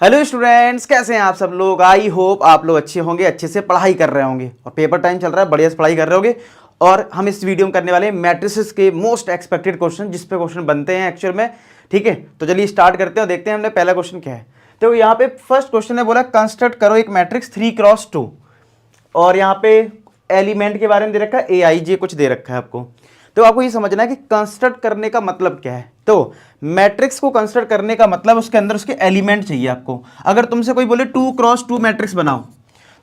Hello students, कैसे हैं आप सब लोग। आई होप आप लोग अच्छे होंगे, अच्छे से पढ़ाई कर रहे होंगे और पेपर टाइम चल रहा है, बढ़िया से पढ़ाई कर रहे होंगे। और हम इस वीडियो में करने वाले हैं मैट्रिसेस के मोस्ट एक्सपेक्टेड क्वेश्चन, जिस पे क्वेश्चन बनते हैं एक्चुअल में। ठीक है, तो चलिए स्टार्ट करते हैं और देखते हैं हमने पहला क्वेश्चन क्या है। तो यहाँ पे फर्स्ट क्वेश्चन है, बोला कंस्ट्रक्ट करो एक मैट्रिक्स 3x2 और यहाँ पे एलिमेंट के बारे में दे रखा है AIJ कुछ दे रखा है आपको। तो आपको ये समझना है कि कंस्ट्रक्ट करने का मतलब क्या है। तो मैट्रिक्स को कंस्ट्रक्ट करने का मतलब उसके अंदर उसके एलिमेंट चाहिए आपको। अगर तुमसे कोई बोले 2x2 मैट्रिक्स बनाओ,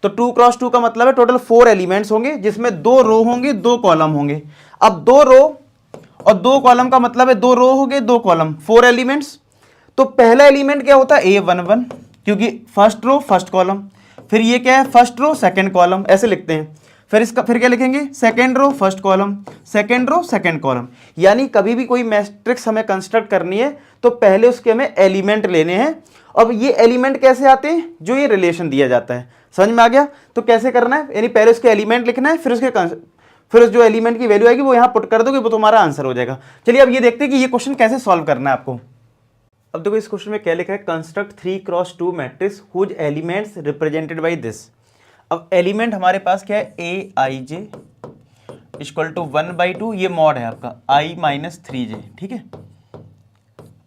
तो 2x2 का मतलब है टोटल 4 एलिमेंट्स होंगे, जिसमें 2 रो होंगे 2 कॉलम होंगे। अब 2 रो और 2 कॉलम का मतलब है 2 रो हो गए 2 कॉलम, 4 एलिमेंट्स। तो पहला एलिमेंट क्या होता है A11, क्योंकि फर्स्ट रो फर्स्ट कॉलम। फिर ये क्या है, फर्स्ट रो सेकंड कॉलम, ऐसे लिखते हैं। फिर क्या लिखेंगे, second row first column, second row second column. यानी कभी भी कोई मैट्रिक्स हमें कंस्ट्रक्ट करनी है तो पहले उसके हमें एलिमेंट लेने हैं। अब ये एलिमेंट कैसे आते हैं, जो ये रिलेशन दिया जाता है। समझ में आ गया। तो कैसे करना है, यानी पहले उसके एलिमेंट लिखना है, फिर उस जो एलिमेंट की वैल्यू आएगी वो यहां पुट कर दोगे, वो तुम्हारा आंसर हो जाएगा। चलिए अब ये देखते हैं कि ये क्वेश्चन कैसे सॉल्व करना है आपको। अब देखो इस क्वेश्चन में क्या लिखा है, construct 3x2 matrix whose elements represented by this. अब एलिमेंट हमारे पास क्या है, AIJ इक्वल टू 1/2, ये मॉड है आपका I-3J। ठीक है,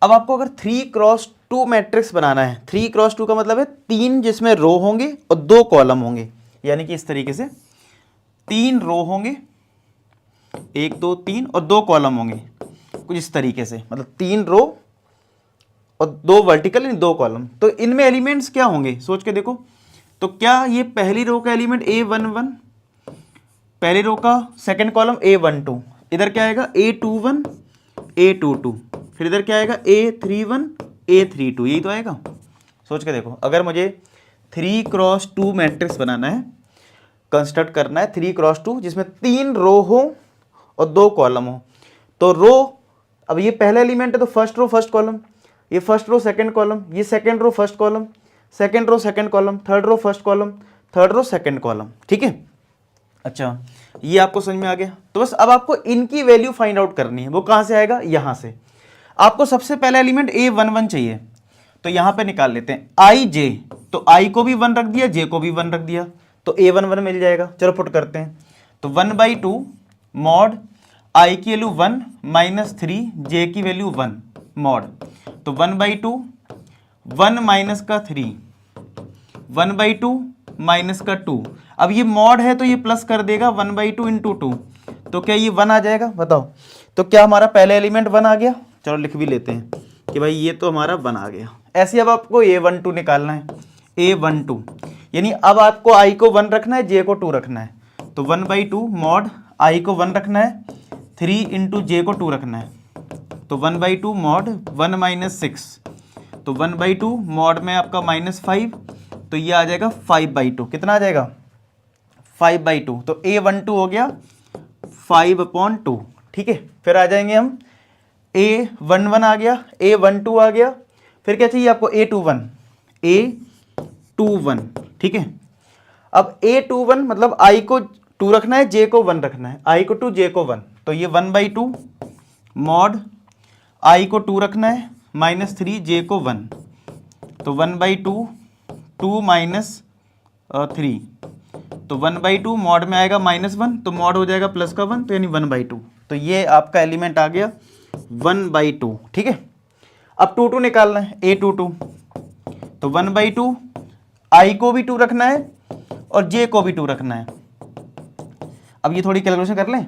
अब आपको अगर 3x2 मैट्रिक्स बनाना है, 3x2 का मतलब है 3 जिसमें रो होंगे और 2 कॉलम होंगे। यानी कि इस तरीके से 3 रो होंगे, 1 2 3 और 2 कॉलम होंगे, कुछ इस तरीके से, मतलब 3 रो और 2 वर्टिकल यानी 2 कॉलम। तो इनमें एलिमेंट्स क्या होंगे, सोच के देखो। तो क्या ये पहली रो का एलिमेंट A11, पहली रो का सेकंड कॉलम A12, इधर क्या आएगा A21 A22, फिर इधर क्या आएगा A31 A32, यही तो आएगा। सोच के देखो, अगर मुझे 3x2 मैट्रिक्स बनाना है, कंस्ट्रक्ट करना है 3x2 जिसमें 3 रो हो और 2 कॉलम हो, तो रो, अब ये पहला एलिमेंट है तो फर्स्ट रो फर्स्ट कॉलम, ये फर्स्ट रो सेकंड कॉलम, ये second row first column, second row second column, third row first column, third row second column. ठीक है, अच्छा ये आपको समझ में आ गया। तो बस अब आपको इनकी वैल्यू फाइंड आउट करनी है। वो कहां से आएगा, यहां से। आपको सबसे पहला एलिमेंट A11 चाहिए, तो यहां पे निकाल लेते हैं IJ। तो I को भी 1 रख दिया, J को भी 1 रख दिया, तो A11 मिल जाएगा। चलो पुट करते हैं। तो 1/2 मॉड I की वैल्यू 1 -3 J की वैल्यू 1 मॉड, तो 1/2 1 माइनस का 3, 1/2 माइनस का 2। अब ये मॉड है तो ये प्लस कर देगा 1/2 इंटू 2, तो क्या ये 1 आ जाएगा, बताओ। तो क्या हमारा पहला एलिमेंट 1 आ गया। चलो लिख भी लेते हैं कि भाई ये तो हमारा 1 आ गया। ऐसे अब आपको A12 निकालना है, A12 यानी अब आपको I को 1 रखना है, J को 2 रखना है। तो 1/2 मॉड I को 1 रखना है, 3 इंटू J को 2 रखना है, तो 1/2 मॉड 1 माइनस 6, तो 1/2 मॉड में आपका -5, तो ये आ जाएगा 5/2। कितना आ जाएगा, 5/2। तो A12 हो गया 5/2। ठीक है, फिर आ जाएंगे हम A11 आ गया, A12 आ गया, फिर क्या चाहिए आपको A21, A21। ठीक है, अब A21 मतलब I को 2 रखना है, J को 1 रखना है, I को 2 J को 1, तो ये 1/2 मॉड I को 2 रखना है, -3 J को 1, तो 1/2 2 माइनस 3, तो 1/2 मॉड में आएगा -1, तो मॉड हो जाएगा प्लस का 1, तो यानी 1/2। तो ये आपका एलिमेंट आ गया 1/2। ठीक है, अब 2 निकालना है, A22, तो 1/2 I को भी 2 रखना है और J को भी 2 रखना है। अब ये थोड़ी कैलकुलेशन कर लें,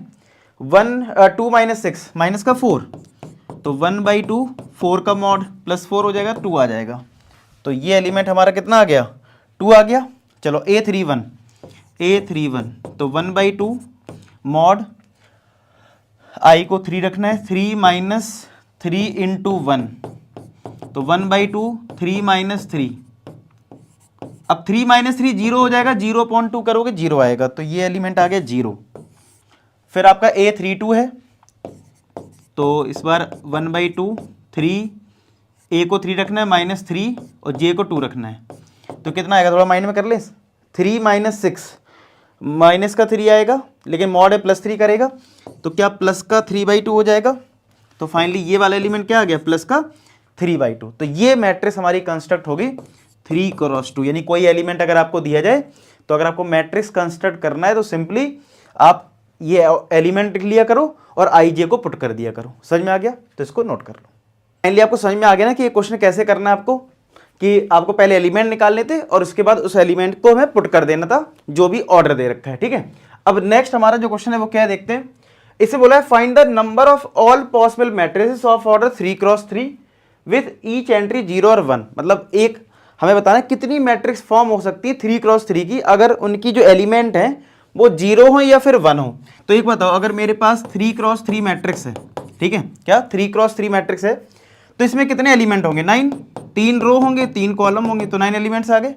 2 माइनस 6 माइनस का 4, तो 1/2 4 का मॉड प्लस 4 हो जाएगा, 2 आ जाएगा। तो ये एलिमेंट हमारा कितना आ गया, 2 आ गया। चलो A31 तो 1/2 मॉड I को 3 रखना है, 3 माइनस 3 इंटू 1, तो 1/2 3 माइनस 3। अब 3 माइनस 3 जीरो हो जाएगा, 0.2 करोगे 0 आएगा, तो ये एलिमेंट आ गया 0। फिर आपका A32 है, तो इस बार 1/2 3, A को 3 रखना है -3 और J को 2 रखना है, तो कितना आएगा, थोड़ा माइंड में कर ले। 3 माइनस 6, माइनस का 3 आएगा, लेकिन मॉड है +3 करेगा, तो क्या प्लस का 3/2 हो जाएगा। तो फाइनली ये वाला एलिमेंट क्या आ गया, प्लस का 3/2। तो ये मैट्रिक्स हमारी कंस्ट्रक्ट होगी 3 क्रॉस 2, यानी कोई एलिमेंट अगर आपको दिया जाए तो अगर आपको मैट्रिक्स कंस्ट्रक्ट करना है तो सिंपली आप ये एलिमेंट लिया करो और IJ को पुट कर दिया करो। समझ में आ गया? तो इसको नोट कर लो। फाइनली आपको समझ में आ गया ना कि ये क्वेश्चन कैसे करना है आपको, कि आपको पहले एलिमेंट निकालने थे और उसके बाद उस एलिमेंट को हमें पुट कर देना था जो भी ऑर्डर दे रखा है। ठीक है, अब नेक्स्ट हमारा जो क्वेश्चन है वो क्या है देखते हैं। इसे बोला है find the number of all possible matrices of order 3 cross 3 with each entry 0 और 1। मतलब एक हमें बताना है कितनी मैट्रिक्स फॉर्म हो सकती है 3 क्रॉस 3 की अगर उनकी जो एलिमेंट है वो 0 हो या फिर 1 हो। तो एक बताओ, अगर मेरे पास 3 क्रॉस 3 मैट्रिक्स है, ठीक है, क्या 3 क्रॉस 3 मैट्रिक्स है, तो इसमें कितने एलिमेंट होंगे? 9। 3 रो होंगे, 3 कॉलम होंगे, तो 9 एलिमेंट्स आ गए।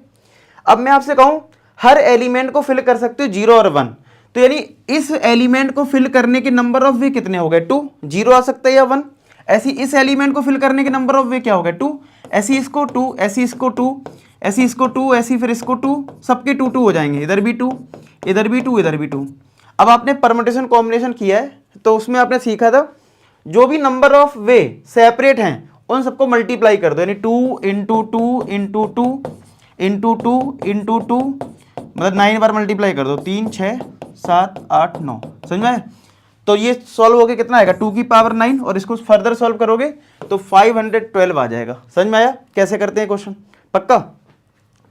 अब मैं आपसे कहूं हर एलिमेंट को फिल कर सकते हो 0 और 1, तो यानी इस एलिमेंट को फिल करने के नंबर ऑफ वे कितने हो गए? 2। 0 आ सकता है या 1। ऐसी इस एलिमेंट को फिल करने के नंबर ऑफ वे क्या हो गए? 2। ऐसी इसको 2, ऐसी इसको 2, ऐसी इसको 2, ऐसी फिर इसको 2, सबके 2 2 हो जाएंगे। इधर भी 2, इधर भी 2, इधर भी 2। अब आपने परमुटेशन कॉम्बिनेशन किया है तो उसमें आपने सीखा था जो भी नंबर ऑफ वे सेपरेट हैं उन सबको मल्टीप्लाई कर दो, यानी 2 इंटू 2 इंटू 2 इंटू 2 इंटू 2, मतलब 9 बार मल्टीप्लाई कर दो। 3 6 7 8 9। समझ में? तो ये सॉल्व हो गया, कितना आएगा? 2 की पावर 9, और इसको फर्दर सॉल्व करोगे तो 512 आ जाएगा। समझ में आया कैसे करते हैं क्वेश्चन? पक्का?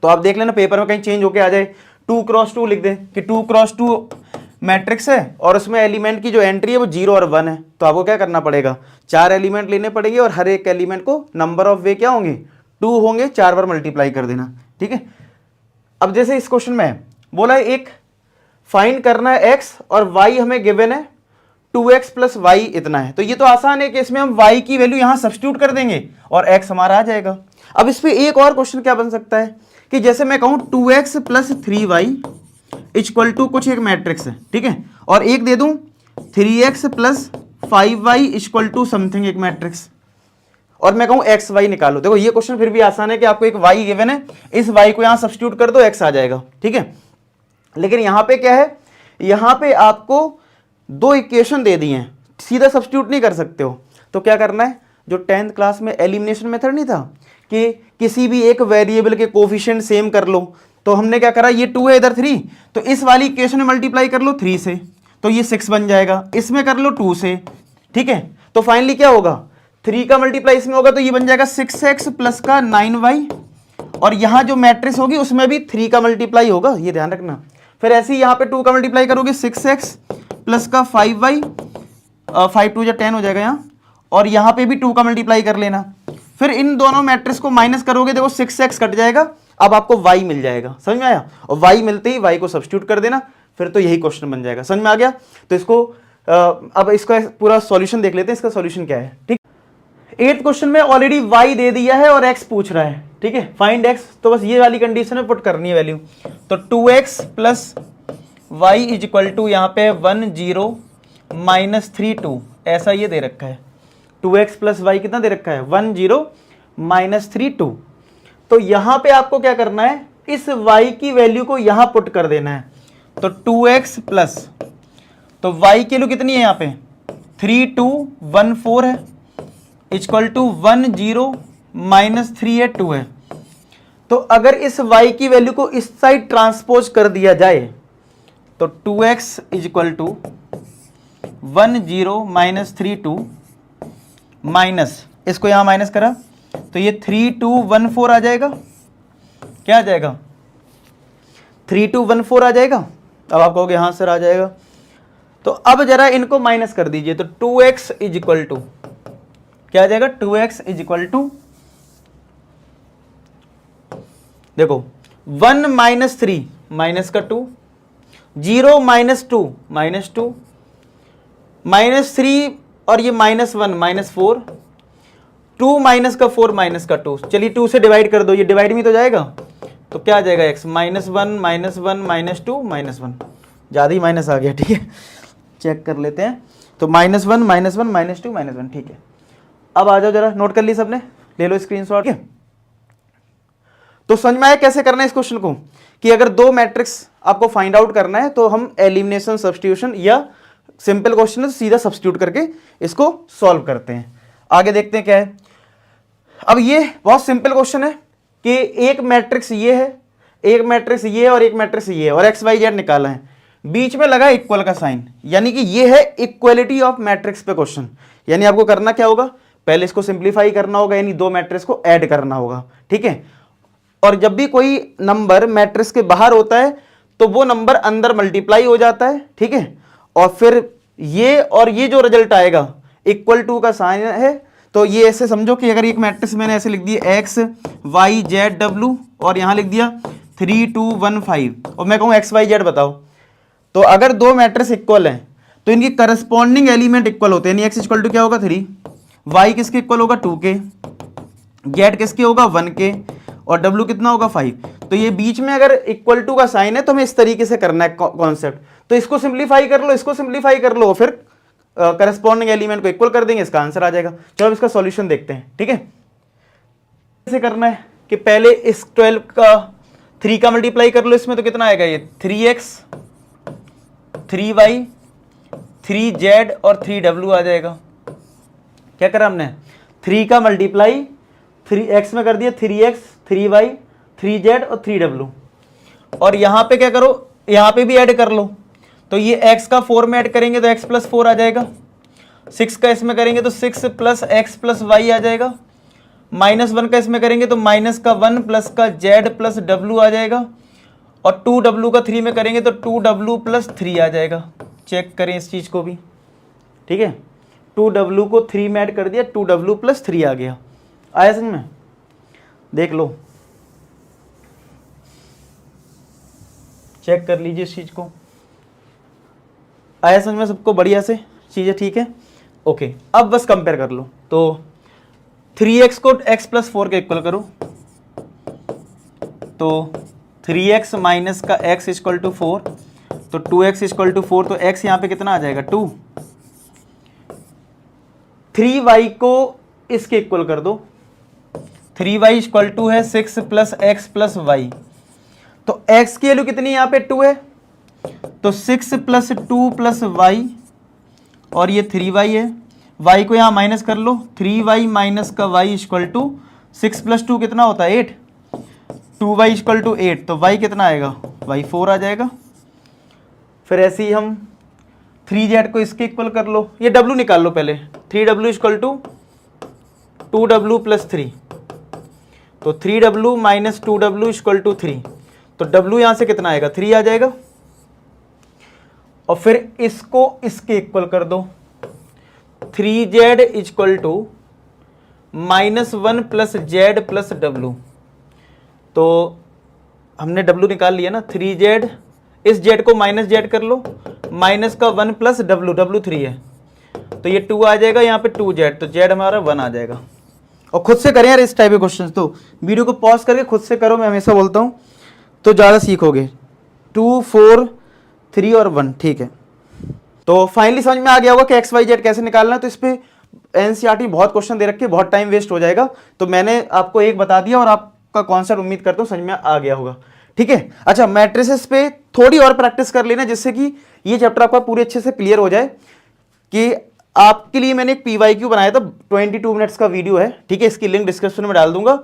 तो आप देख लेना पेपर में कहीं चेंज होके आ जाए, 2 क्रॉस 2 लिख दें कि 2 क्रॉस 2 मैट्रिक्स है और उसमें एलिमेंट की जो एंट्री है वो 0 और 1 है, तो आपको क्या करना पड़ेगा? 4 एलिमेंट लेने पड़ेंगे और हर एक एलिमेंट को नंबर ऑफ वे क्या होंगे? 2 होंगे, 4 बार मल्टीप्लाई कर देना। ठीक है, अब जैसे इस क्वेश्चन में बोला है एक फाइंड करना है x और y हमें गिवन है 2x प्लस वाई इतना है, तो ये तो आसान है कि इसमें हम y की वैल्यू यहां सब्स्टिट्यूट कर देंगे और x हमारा आ जाएगा। अब इस पे एक और क्वेश्चन क्या बन सकता है कि जैसे मैं कहूं 2x plus 3y equal to कुछ एक मैट्रिक्स है, ठीक है, और एक दे दूं 3x plus 5y equal to something एक मैट्रिक्स, और मैं कहूं एक्स वाई निकालो। देखो ये क्वेश्चन फिर भी आसान है कि आपको एक y गिवन है, इस y को यहां सब्स्टिट्यूट कर दो, x आ जाएगा। ठीक है, लेकिन यहां पे क्या है, यहां पे आपको 2 इक्वेशन दे दी हैं, सीधा सब्स्टिट्यूट नहीं कर सकते हो। तो क्या करना है, जो 10th क्लास में एलिमिनेशन मेथड नहीं था कि किसी भी एक वेरिएबल के कोफिशिएंट सेम कर लो, तो हमने क्या करा, ये 2 है इधर 3, तो इस वाली इक्वेशन में मल्टीप्लाई कर लो 3 से, तो ये 6 बन जाएगा, इसमें कर लो 2 से। ठीक है, तो फाइनली क्या होगा, 3 का मल्टीप्लाई इसमें होगा तो ये बन जाएगा 6x प्लस का 9y, और यहां जो मैट्रिक्स होगी उसमें भी 3 का मल्टीप्लाई होगा, ये ध्यान रखना। फिर ऐसे ही यहां पे 2 का मल्टीप्लाई करोगे 6x प्लस का 5y, 5 2 10 हो जाएगा यहाँ, और यहां पे भी 2 का मल्टीप्लाई कर लेना। फिर इन दोनों मैट्रिक्स को माइनस करोगे, देखो 6x कट जाएगा, अब आपको y मिल जाएगा। समझ में आया? और y मिलते ही y को सब्स्टिट्यूट कर देना, फिर तो यही क्वेश्चन बन जाएगा। समझ में आ गया? तो इसको अब इसका पूरा सॉल्यूशन देख लेते हैं, इसका सॉल्यूशन क्या है। ठीक, 8th क्वेश्चन में ऑलरेडी y दे दिया है और x पूछ रहा है। ठीक है, फाइंड x, तो बस ये वाली कंडीशन में पुट करनी है वैल्यू, तो 2x plus Y is equal to यहाँ पे 1 0 माइनस 3 2, ऐसा ये दे रखा है। 2x प्लस वाई कितना दे रखा है, 1 0 माइनस 3 2। तो यहाँ पे आपको क्या करना है, इस y की वैल्यू को यहाँ पुट कर देना है, तो 2x प्लस, तो y की वैल्यू कितनी है यहाँ पे 3 2 1 4 है, इक्वल टू 1 0 माइनस 3 है 2 है। तो अगर इस y की वैल्यू को इस साइड ट्रांसपोज कर दिया जाए तो 2x is equal to 1 0 minus 3 2 minus, इसको यहां माइनस करा तो ये 3 2 1 4 आ जाएगा। क्या आ जाएगा, 3 2 1 4 आ जाएगा। अब आप कहोगे हाँ सर आ जाएगा, तो अब जरा इनको माइनस कर दीजिए, तो 2x इज इक्वल टू क्या आ जाएगा, 2x इज इक्वल टू, देखो 1 माइनस 3 माइनस का 2, 0 माइनस 2 माइनस 2, माइनस 3 और ये माइनस 1 माइनस 4, 2 माइनस का 4 माइनस का 2, चलिए 2 से डिवाइड कर दो, ये डिवाइड में तो जाएगा, तो क्या आ जाएगा x minus 1 minus 1 minus 2 minus 1, ज़्यादा ही माइनस आ गया। ठीक है, चेक कर लेते हैं, तो माइनस 1 माइनस 1 माइनस 2 माइनस 1। ठीक है, अब आ जाओ जरा, नोट कर ली सबने, ले लो स्क्रीनशॉट। ठीक है, तो समझ में आया कैसे करना है इस क्वेश्चन को, कि अगर 2 मैट्रिक्स आपको फाइंड आउट करना है तो हम एलिमिनेशन सब्स्टिट्यूशन या सिंपल क्वेश्चन है तो सीधा सब्स्टिट्यूट करके इसको सॉल्व करते हैं। आगे देखते हैं क्या है। अब ये बहुत सिंपल क्वेश्चन है कि एक मैट्रिक्स ये है, एक मैट्रिक्स ये है और एक मैट्रिक्स ये है और एक्स वाई जेड निकाला है, बीच में लगा इक्वल का साइन, यानी कि ये है इक्वलिटी ऑफ मैट्रिक्स पे क्वेश्चन। यानी आपको करना क्या होगा, पहले इसको सिंप्लीफाई करना होगा, यानी दो मैट्रिक्स को ऐड करना होगा, ठीक है। और जब भी कोई नंबर मैट्रिक्स के बाहर होता है तो वो नंबर अंदर मल्टीप्लाई हो जाता है, ठीक है। और फिर ये और ये जो रिजल्ट आएगा इक्वल टू का साइन है, तो ये ऐसे समझो कि अगर एक मैट्रिक्स मैंने ऐसे लिख दिया एक्स वाई जेड डब्ल्यू और यहां लिख दिया 3 2 1 5 और मैं कहूं एक्स वाई जेड बताओ, तो अगर दो मैट्रिक्स इक्वल हैं तो इनकी करस्पॉन्डिंग एलिमेंट इक्वल होते हैं, यानी एक्स इक्वल टू क्या होगा 3, वाई किसके इक्वल होगा 2 के, जेड किसके होगा 1 के और डब्ल्यू कितना होगा 5। तो ये बीच में अगर इक्वल टू का साइन है तो हमें इस तरीके से करना है कॉन्सेप्ट। तो इसको सिंप्लीफाई कर लो, इसको सिंप्लीफाई कर लो, फिर करस्पॉन्डिंग एलिमेंट को इक्वल कर देंगे, इसका आंसर आ जाएगा। चलो इसका सॉल्यूशन देखते हैं, ठीक है। कैसे करना है कि पहले इस 12 का 3 का मल्टीप्लाई कर लो इसमें, तो कितना आएगा ये 3x 3y 3z और 3w आ जाएगा। क्या करा हमने, 3 का मल्टीप्लाई 3x में कर दिया 3x 3y 3z और 3w, और यहां पे क्या करो, यहां पे भी ऐड कर लो, तो ये x का 4 में ऐड करेंगे तो x प्लस 4 आ जाएगा, 6 का इसमें करेंगे तो 6 प्लस x प्लस y आ जाएगा, -1 का इसमें करेंगे तो माइनस का 1 प्लस का z प्लस w आ जाएगा, और 2w का 3 में करेंगे तो 2w प्लस 3 आ जाएगा। चेक करें इस चीज़ को भी, ठीक है। 2w को 3 में ऐड कर दिया, 2w प्लस 3 आ गया। आया समझ में, देख लो, चेक कर लीजिए इस चीज़ को। आया समझ में सबको बढ़िया से, चीज़ें ठीक है, ओके। अब बस कंपेयर कर लो, तो 3x को x प्लस 4 के इक्वल करो, तो 3x माइनस का x इक्वल टू 4, तो 2x इक्वल टू 4, तो x यहाँ पे कितना आ जाएगा 2। 3y को इसके इक्वल कर दो, 3y इक्वल टू है 6 प्लस x प्लस y, तो x की वैल्यू कितनी यहाँ पे 2 है, तो 6 प्लस 2 प्लस y और ये 3y है, y को यहाँ माइनस कर लो, 3y माइनस का y इक्वल टू 6 प्लस 2 कितना होता है 8, 2y इक्वल टू 8, तो y कितना आएगा, y 4 आ जाएगा। फिर ऐसे ही हम 3z को इसके इक्वल कर लो, ये w निकाल लो पहले, 3w equal to 2w plus 3, तो 3w minus 2w equal to 3, तो w यहाँ से कितना आएगा 3 आ जाएगा। और फिर इसको इसके इक्वल कर दो, 3z equal to -1 plus z plus w, तो हमने w निकाल लिया ना, 3z, इस z को माइनस z कर लो, माइनस का 1 प्लस w 3 है, तो ये 2 आ जाएगा, यहाँ पे 2z, तो z हमारा 1 आ जाएगा। और खुद से करें यार इस टाइप के क्वेश्चंस, तो वीडियो को पॉज करके खुद से करो, मैं हमेशा बोलता हूँ, तो ज़्यादा सीखोगे। 2 4 3 और 1, ठीक है। तो फाइनली समझ में आ गया होगा कि एक्स वाई जेड कैसे निकालना है। तो इस पे एनसीईआरटी बहुत क्वेश्चन दे रखे, बहुत टाइम वेस्ट हो जाएगा, तो मैंने आपको एक बता दिया और आपका कॉन्सेप्ट उम्मीद करता हूँ समझ में आ गया होगा, ठीक है। अच्छा, मैट्रिसेस पे थोड़ी और प्रैक्टिस कर लेना, जिससे कि ये चैप्टर आपका पूरे अच्छे से क्लियर हो जाए। कि आपके लिए मैंने एक PYQ बनाया था, 22 मिनट्स का वीडियो है, ठीक है, इसकी लिंक डिस्क्रिप्शन में डाल दूंगा,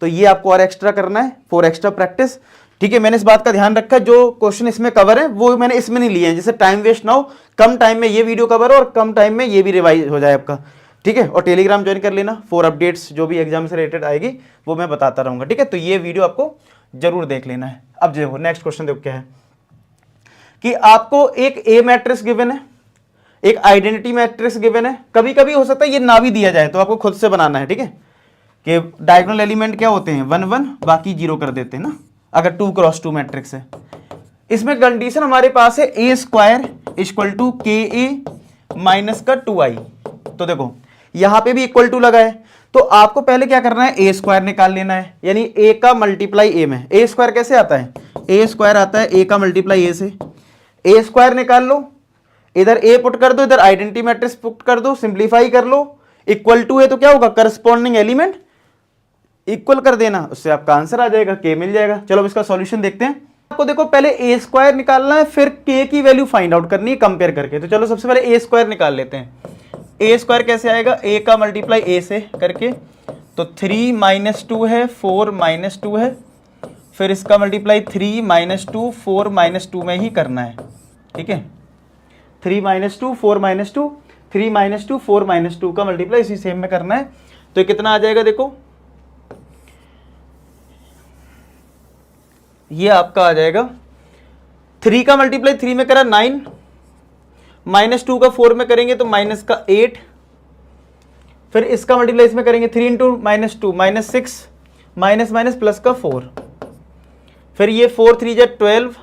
तो ये आपको और एक्स्ट्रा करना है फॉर एक्स्ट्रा प्रैक्टिस, ठीक है। मैंने इस बात का ध्यान रखा, जो क्वेश्चन इसमें कवर है वो मैंने इसमें नहीं लिए हैं, जिससे टाइम वेस्ट ना हो, कम टाइम में ये वीडियो कवर हो और कम टाइम में ये भी रिवाइज हो जाए आपका, ठीक है। और टेलीग्राम ज्वाइन कर लेना फॉर अपडेट्स, जो भी एग्जाम से रिलेटेड आएगी वो मैं बताता रहूंगा, ठीक है। तो ये वीडियो आपको जरूर देख लेना है। अब देखो नेक्स्ट क्वेश्चन देखो क्या है, कि आपको एक ए मैट्रिक्स गिवन है, एक आइडेंटिटी मैट्रिक्स गिवन है, कभी कभी हो सकता है ये ना भी दिया जाए, तो आपको खुद से बनाना है, ठीक है। कि डायगोनल एलिमेंट क्या होते हैं 1 1, बाकी 0 कर देते हैं ना, अगर 2 क्रॉस 2 मैट्रिक्स है। इसमें कंडीशन हमारे पास है ए स्क्वायर इक्वल टू के ए माइनस का 2i, तो देखो यहां पे भी इक्वल टू लगा है, तो आपको पहले क्या करना है, ए स्क्वायर निकाल लेना है, यानी ए का मल्टीप्लाई ए में। ए स्क्वायर कैसे आता है, ए स्क्वायर आता है ए का मल्टीप्लाई ए से, ए स्क्वायर निकाल लो, इधर ए पुट कर दो, इधर आइडेंटिटी मैट्रिक्स पुट कर दो, सिंप्लीफाई कर लो, इक्वल टू है तो क्या होगा, करस्पॉन्डिंग एलिमेंट इक्वल कर देना, उससे आपका आंसर आ जाएगा, के मिल जाएगा। चलो अब इसका सॉल्यूशन देखते हैं। आपको देखो पहले ए स्क्वायर निकालना है, फिर के की वैल्यू फाइंड आउट करनी है कंपेयर करके। तो चलो सबसे पहले ए स्क्वायर निकाल लेते हैं। ए स्क्वायर कैसे आएगा, ए का मल्टीप्लाई ए से करके तो 3 माइनस 2 है, 4 माइनस 2 है, फिर इसका मल्टीप्लाई 3 माइनस 2 4 माइनस 2 में ही करना है, ठीक है। 3 माइनस 2 4 माइनस 2, 3 माइनस 2 4 माइनस 2 का मल्टीप्लाई इसी सेम में करना है। तो ये कितना आ जाएगा, देखो ये आपका आ जाएगा 3 का मल्टीप्लाई 3 में करा 9, माइनस 2 का 4 में करेंगे तो माइनस का 8, फिर इसका मल्टीप्लाई इसमें करेंगे 3 into minus 2 minus 6, minus minus plus का 4, फिर ये 4 3 जा 12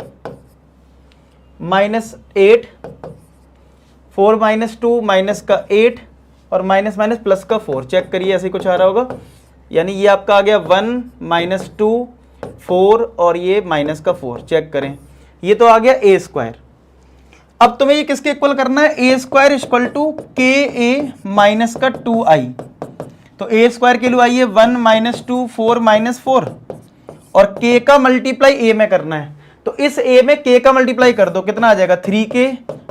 माइनस 8, 4 माइनस 2 माइनस का 8 और माइनस माइनस प्लस का 4। चेक करिए ऐसे कुछ आ रहा होगा, यानी ये आपका आ गया 1 माइनस 2 4 और ये माइनस का 4। चेक करें, ये तो आ गया ए स्क्वायर। अब तुम्हें ये किसके इक्वल करना है, ए स्क्वायर इक्वल टू के ए माइनस का 2i। तो ए स्क्वायर के लिए आइए 1 माइनस 2 4 माइनस 4 और के का मल्टीप्लाई ए में करना है। तो इस ए में के का मल्टीप्लाई कर दो, कितना आ जाएगा 3k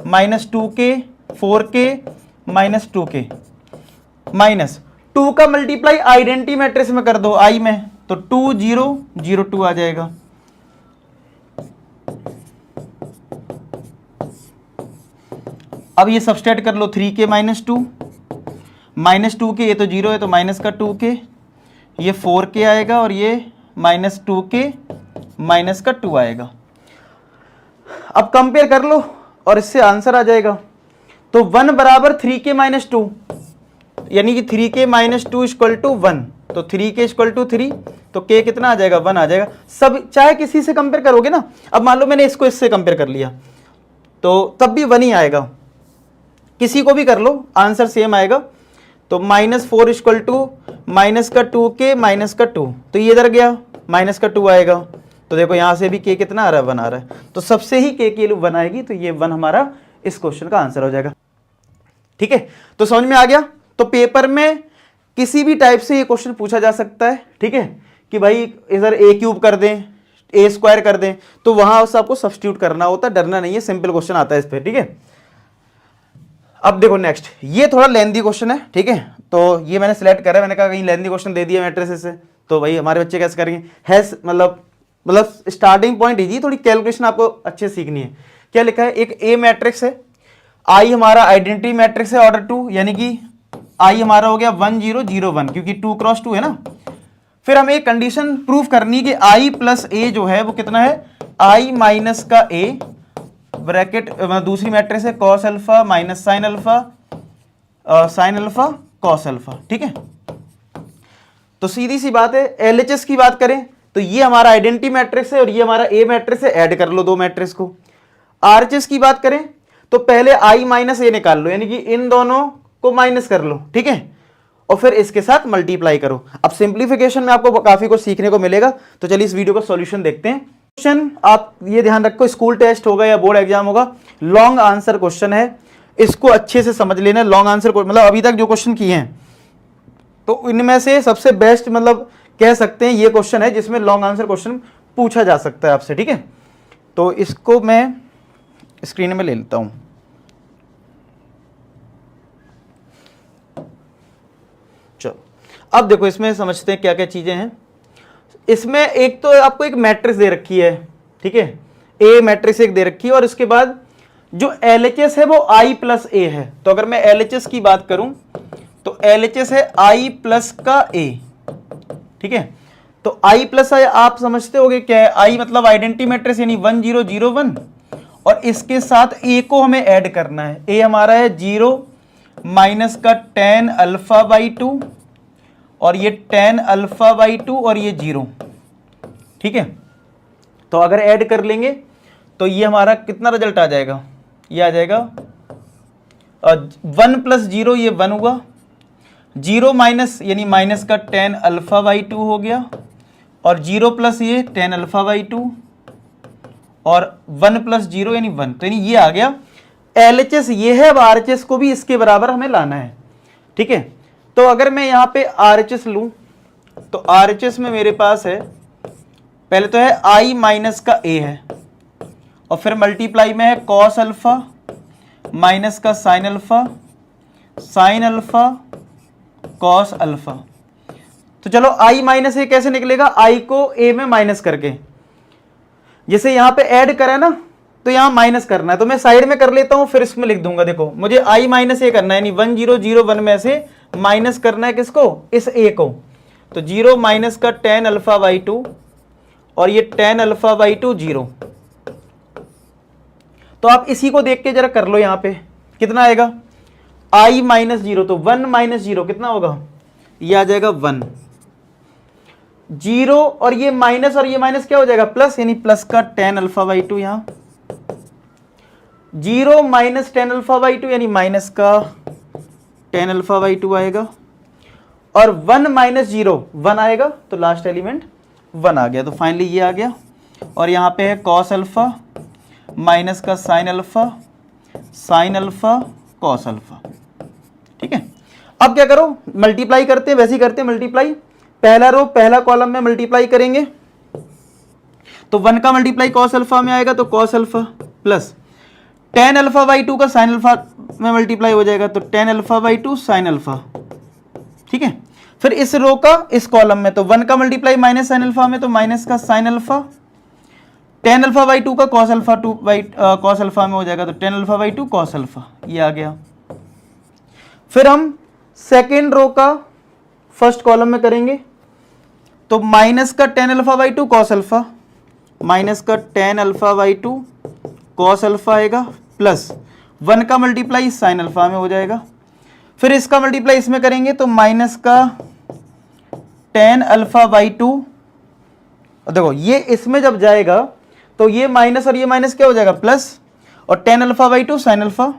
minus 2k 4k minus 2k minus 2 का मल्टीप्लाई आइडेंटिटी मैट्रिक्स में कर दो आई में, तो 2 0 0 2 आ जाएगा। अब ये सबस्ट्रेट कर लो 3k माइनस 2 माइनस 2k, ये तो 0 है तो माइनस का 2k, ये 4k आएगा और ये माइनस 2k माइनस का 2 आएगा। अब कंपेयर कर लो और इससे आंसर आ जाएगा। तो 1 बराबर 3k माइनस 2, यानी कि 3k माइनस 2 इक्वल टू 1, तो 3k इक्वल टू 3, तो k कितना आ जाएगा 1 आ जाएगा। सब चाहे किसी से कंपेयर करोगे ना, अब मान लो मैंने इसको इससे कंपेयर कर लिया तो तब भी 1 ही आएगा, किसी को भी कर लो आंसर सेम आएगा। तो माइनस 4 इक्वल टू माइनस का 2k माइनस का 2, तो ये इधर गया माइनस का 2 आएगा। तो देखो यहाँ से भी k कितना आ रहा है 1 आ रहा है, तो सबसे ही k की वैल्यू 1 आएगी, तो ये 1 हमारा इस क्वेश्चन का आंसर हो जाएगा। ठीक है, तो समझ में आ गया। तो पेपर में किसी भी टाइप से ये क्वेश्चन पूछा जा सकता है, ठीक है, कि भाई इधर ए क्यूब कर दें, ए स्क्वायर कर दें, तो वहां उस आपको सब्स्टिट्यूट करना होता है, डरना नहीं है, सिंपल क्वेश्चन आता है इस पर। ठीक है, अब देखो नेक्स्ट, ये थोड़ा लेंथी क्वेश्चन है, ठीक है, तो ये मैंने सिलेक्ट करा है, मैंने कहा कहीं लेंथी क्वेश्चन दे दिया मैट्रिसेस से तो भाई हमारे बच्चे कैसे करेंगे। है मतलब स्टार्टिंग पॉइंट इजी, थोड़ी कैलकुलेशन आपको अच्छे सीखनी है। क्या लिखा है, एक ए मैट्रिक्स है, आई हमारा आइडेंटिटी मैट्रिक्स है ऑर्डर 2, यानी कि आई हमारा हो गया 1 0 0 1, क्योंकि 2 क्रॉस 2 है ना। फिर हमें एक कंडीशन प्रूव करनी कि आई प्लस ए जो है वो कितना है, आई माइनस का ए ब्रैकेट दूसरी मैट्रिक्स है cos alpha minus sine alpha cos alpha. ठीक है, तो सीधी सी बात है। एलएचएस की बात करें तो ये हमारा आइडेंटिटी मैट्रिक्स है और ये हमारा ए मैट्रिक्स है, ऐड कर लो दो मैट्रिक्स को। आरएचएस की बात करें तो पहले आई माइनस ए निकाल लो, यानी कि इन दोनों को माइनस कर लो, ठीक है, और फिर इसके साथ मल्टीप्लाई करो। अब सिंप्लीफिकेशन में आपको काफी कुछ सीखने को मिलेगा। तो चलिए इस वीडियो का सॉल्यूशन देखते हैं। क्वेश्चन आप ये ध्यान रखो, स्कूल टेस्ट होगा या बोर्ड एग्जाम होगा, लॉन्ग आंसर क्वेश्चन है, इसको अच्छे से समझ लेना। लॉन्ग आंसर मतलब अभी तक जो क्वेश्चन किए हैं तो इनमें से सबसे बेस्ट मतलब कह सकते हैं ये क्वेश्चन है जिसमें लॉन्ग आंसर क्वेश्चन पूछा जा सकता है आपसे। ठीक है, तो इसको मैं स्क्रीन में ले लेता हूं। चलो अब देखो इसमें समझते हैं क्या क्या चीजें हैं। इसमें एक तो आपको एक मैट्रिक्स दे रखी है, ठीक है, ए मैट्रिक्स एक दे रखी है, और उसके बाद जो एलएचएस है वो आई प्लस ए है। तो अगर मैं एलएचएस की बात करूं तो एलएचएस है आई प्लस का ए। ठीक है, तो आई प्लस आई आप समझते होगे क्या है, आई मतलब आइडेंटिटी मैट्रिक्स यानी 1 0 0 1, और इसके साथ ए को हमें ऐड करना है। ए हमारा है 0 माइनस का tan अल्फा बाई 2 और ये tan अल्फा बाई 2 और ये 0। ठीक है, तो अगर ऐड कर लेंगे तो ये हमारा कितना रिजल्ट आ जाएगा, ये आ जाएगा 1 प्लस 0, ये 1 हुआ, 0 माइनस यानी माइनस का tan अल्फा बाई 2 हो गया, और 0 प्लस ये tan अल्फा बाई 2 और 1 प्लस 0 यानी 1, तो यानी ये आ गया एलएचएस ये है। अब आरएचएस को भी इसके बराबर हमें लाना है। ठीक है, तो अगर मैं यहाँ पे आरएचएस लूँ तो आरएचएस में मेरे पास है, पहले तो है आई माइनस का ए है, और फिर मल्टीप्लाई में है कॉस अल्फा माइनस का साइन अल्फा कॉस अल्फा। तो चलो i माइनस ए कैसे निकलेगा, i को a में माइनस करके, जैसे यहां पे ऐड करा ना तो यहां माइनस करना है, तो मैं साइड में कर लेता हूं फिर इसमें लिख दूंगा। देखो मुझे i माइनस ए करना है, यानी 1 0 0 1 में से माइनस करना है किसको, इस a को। तो 0 माइनस का tan अल्फा बाई 2 और ये tan अल्फा बाई 2 0। तो आप इसी को देख के जरा कर लो, यहां पे कितना आएगा i माइनस 0, तो 1 माइनस 0 कितना होगा, ये आ जाएगा 1। 0 और ये माइनस क्या हो जाएगा प्लस, यानी प्लस का tan अल्फा बाई 2 यहां 0 माइनस tan अल्फा बाई 2 यानी माइनस का tan अल्फा बाई 2 आएगा, और 1 माइनस 0 1 आएगा, तो लास्ट एलिमेंट 1 आ गया। तो फाइनली ये आ गया, और यहां पे है कॉस अल्फा माइनस का साइन अल्फा कॉस अल्फा। ठीक है, अब क्या करो, मल्टीप्लाई करते हैं, वैसे ही करते हैं मल्टीप्लाई। पहला रो पहला कॉलम में मल्टीप्लाई करेंगे, तो 1 का मल्टीप्लाई कॉस अल्फा में आएगा, तो cos alpha plus tan alpha by 2 का साइन अल्फा में मल्टीप्लाई हो जाएगा, तो tan alpha by 2 sine alpha. ठीक है, फिर इस रो का इस कॉलम में, तो 1 का मल्टीप्लाई माइनस साइन अल्फा में, तो माइनस का sine alpha, tan alpha by 2 का कॉस अल्फा कॉस अल्फा में हो जाएगा, तो tan alpha by 2 cos alpha, ये आ गया। फिर हम सेकेंड रो का फर्स्ट कॉलम में करेंगे, तो माइनस का tan alpha by 2 cos alpha, minus का tan alpha by 2 cos alpha आएगा, प्लस 1 का मल्टीप्लाई साइन अल्फा में हो जाएगा। फिर इसका मल्टीप्लाई इसमें करेंगे, तो माइनस का tan अल्फा बाई 2, देखो ये इसमें जब जाएगा तो ये माइनस और ये माइनस क्या हो जाएगा प्लस, और tan alpha by 2 sine alpha,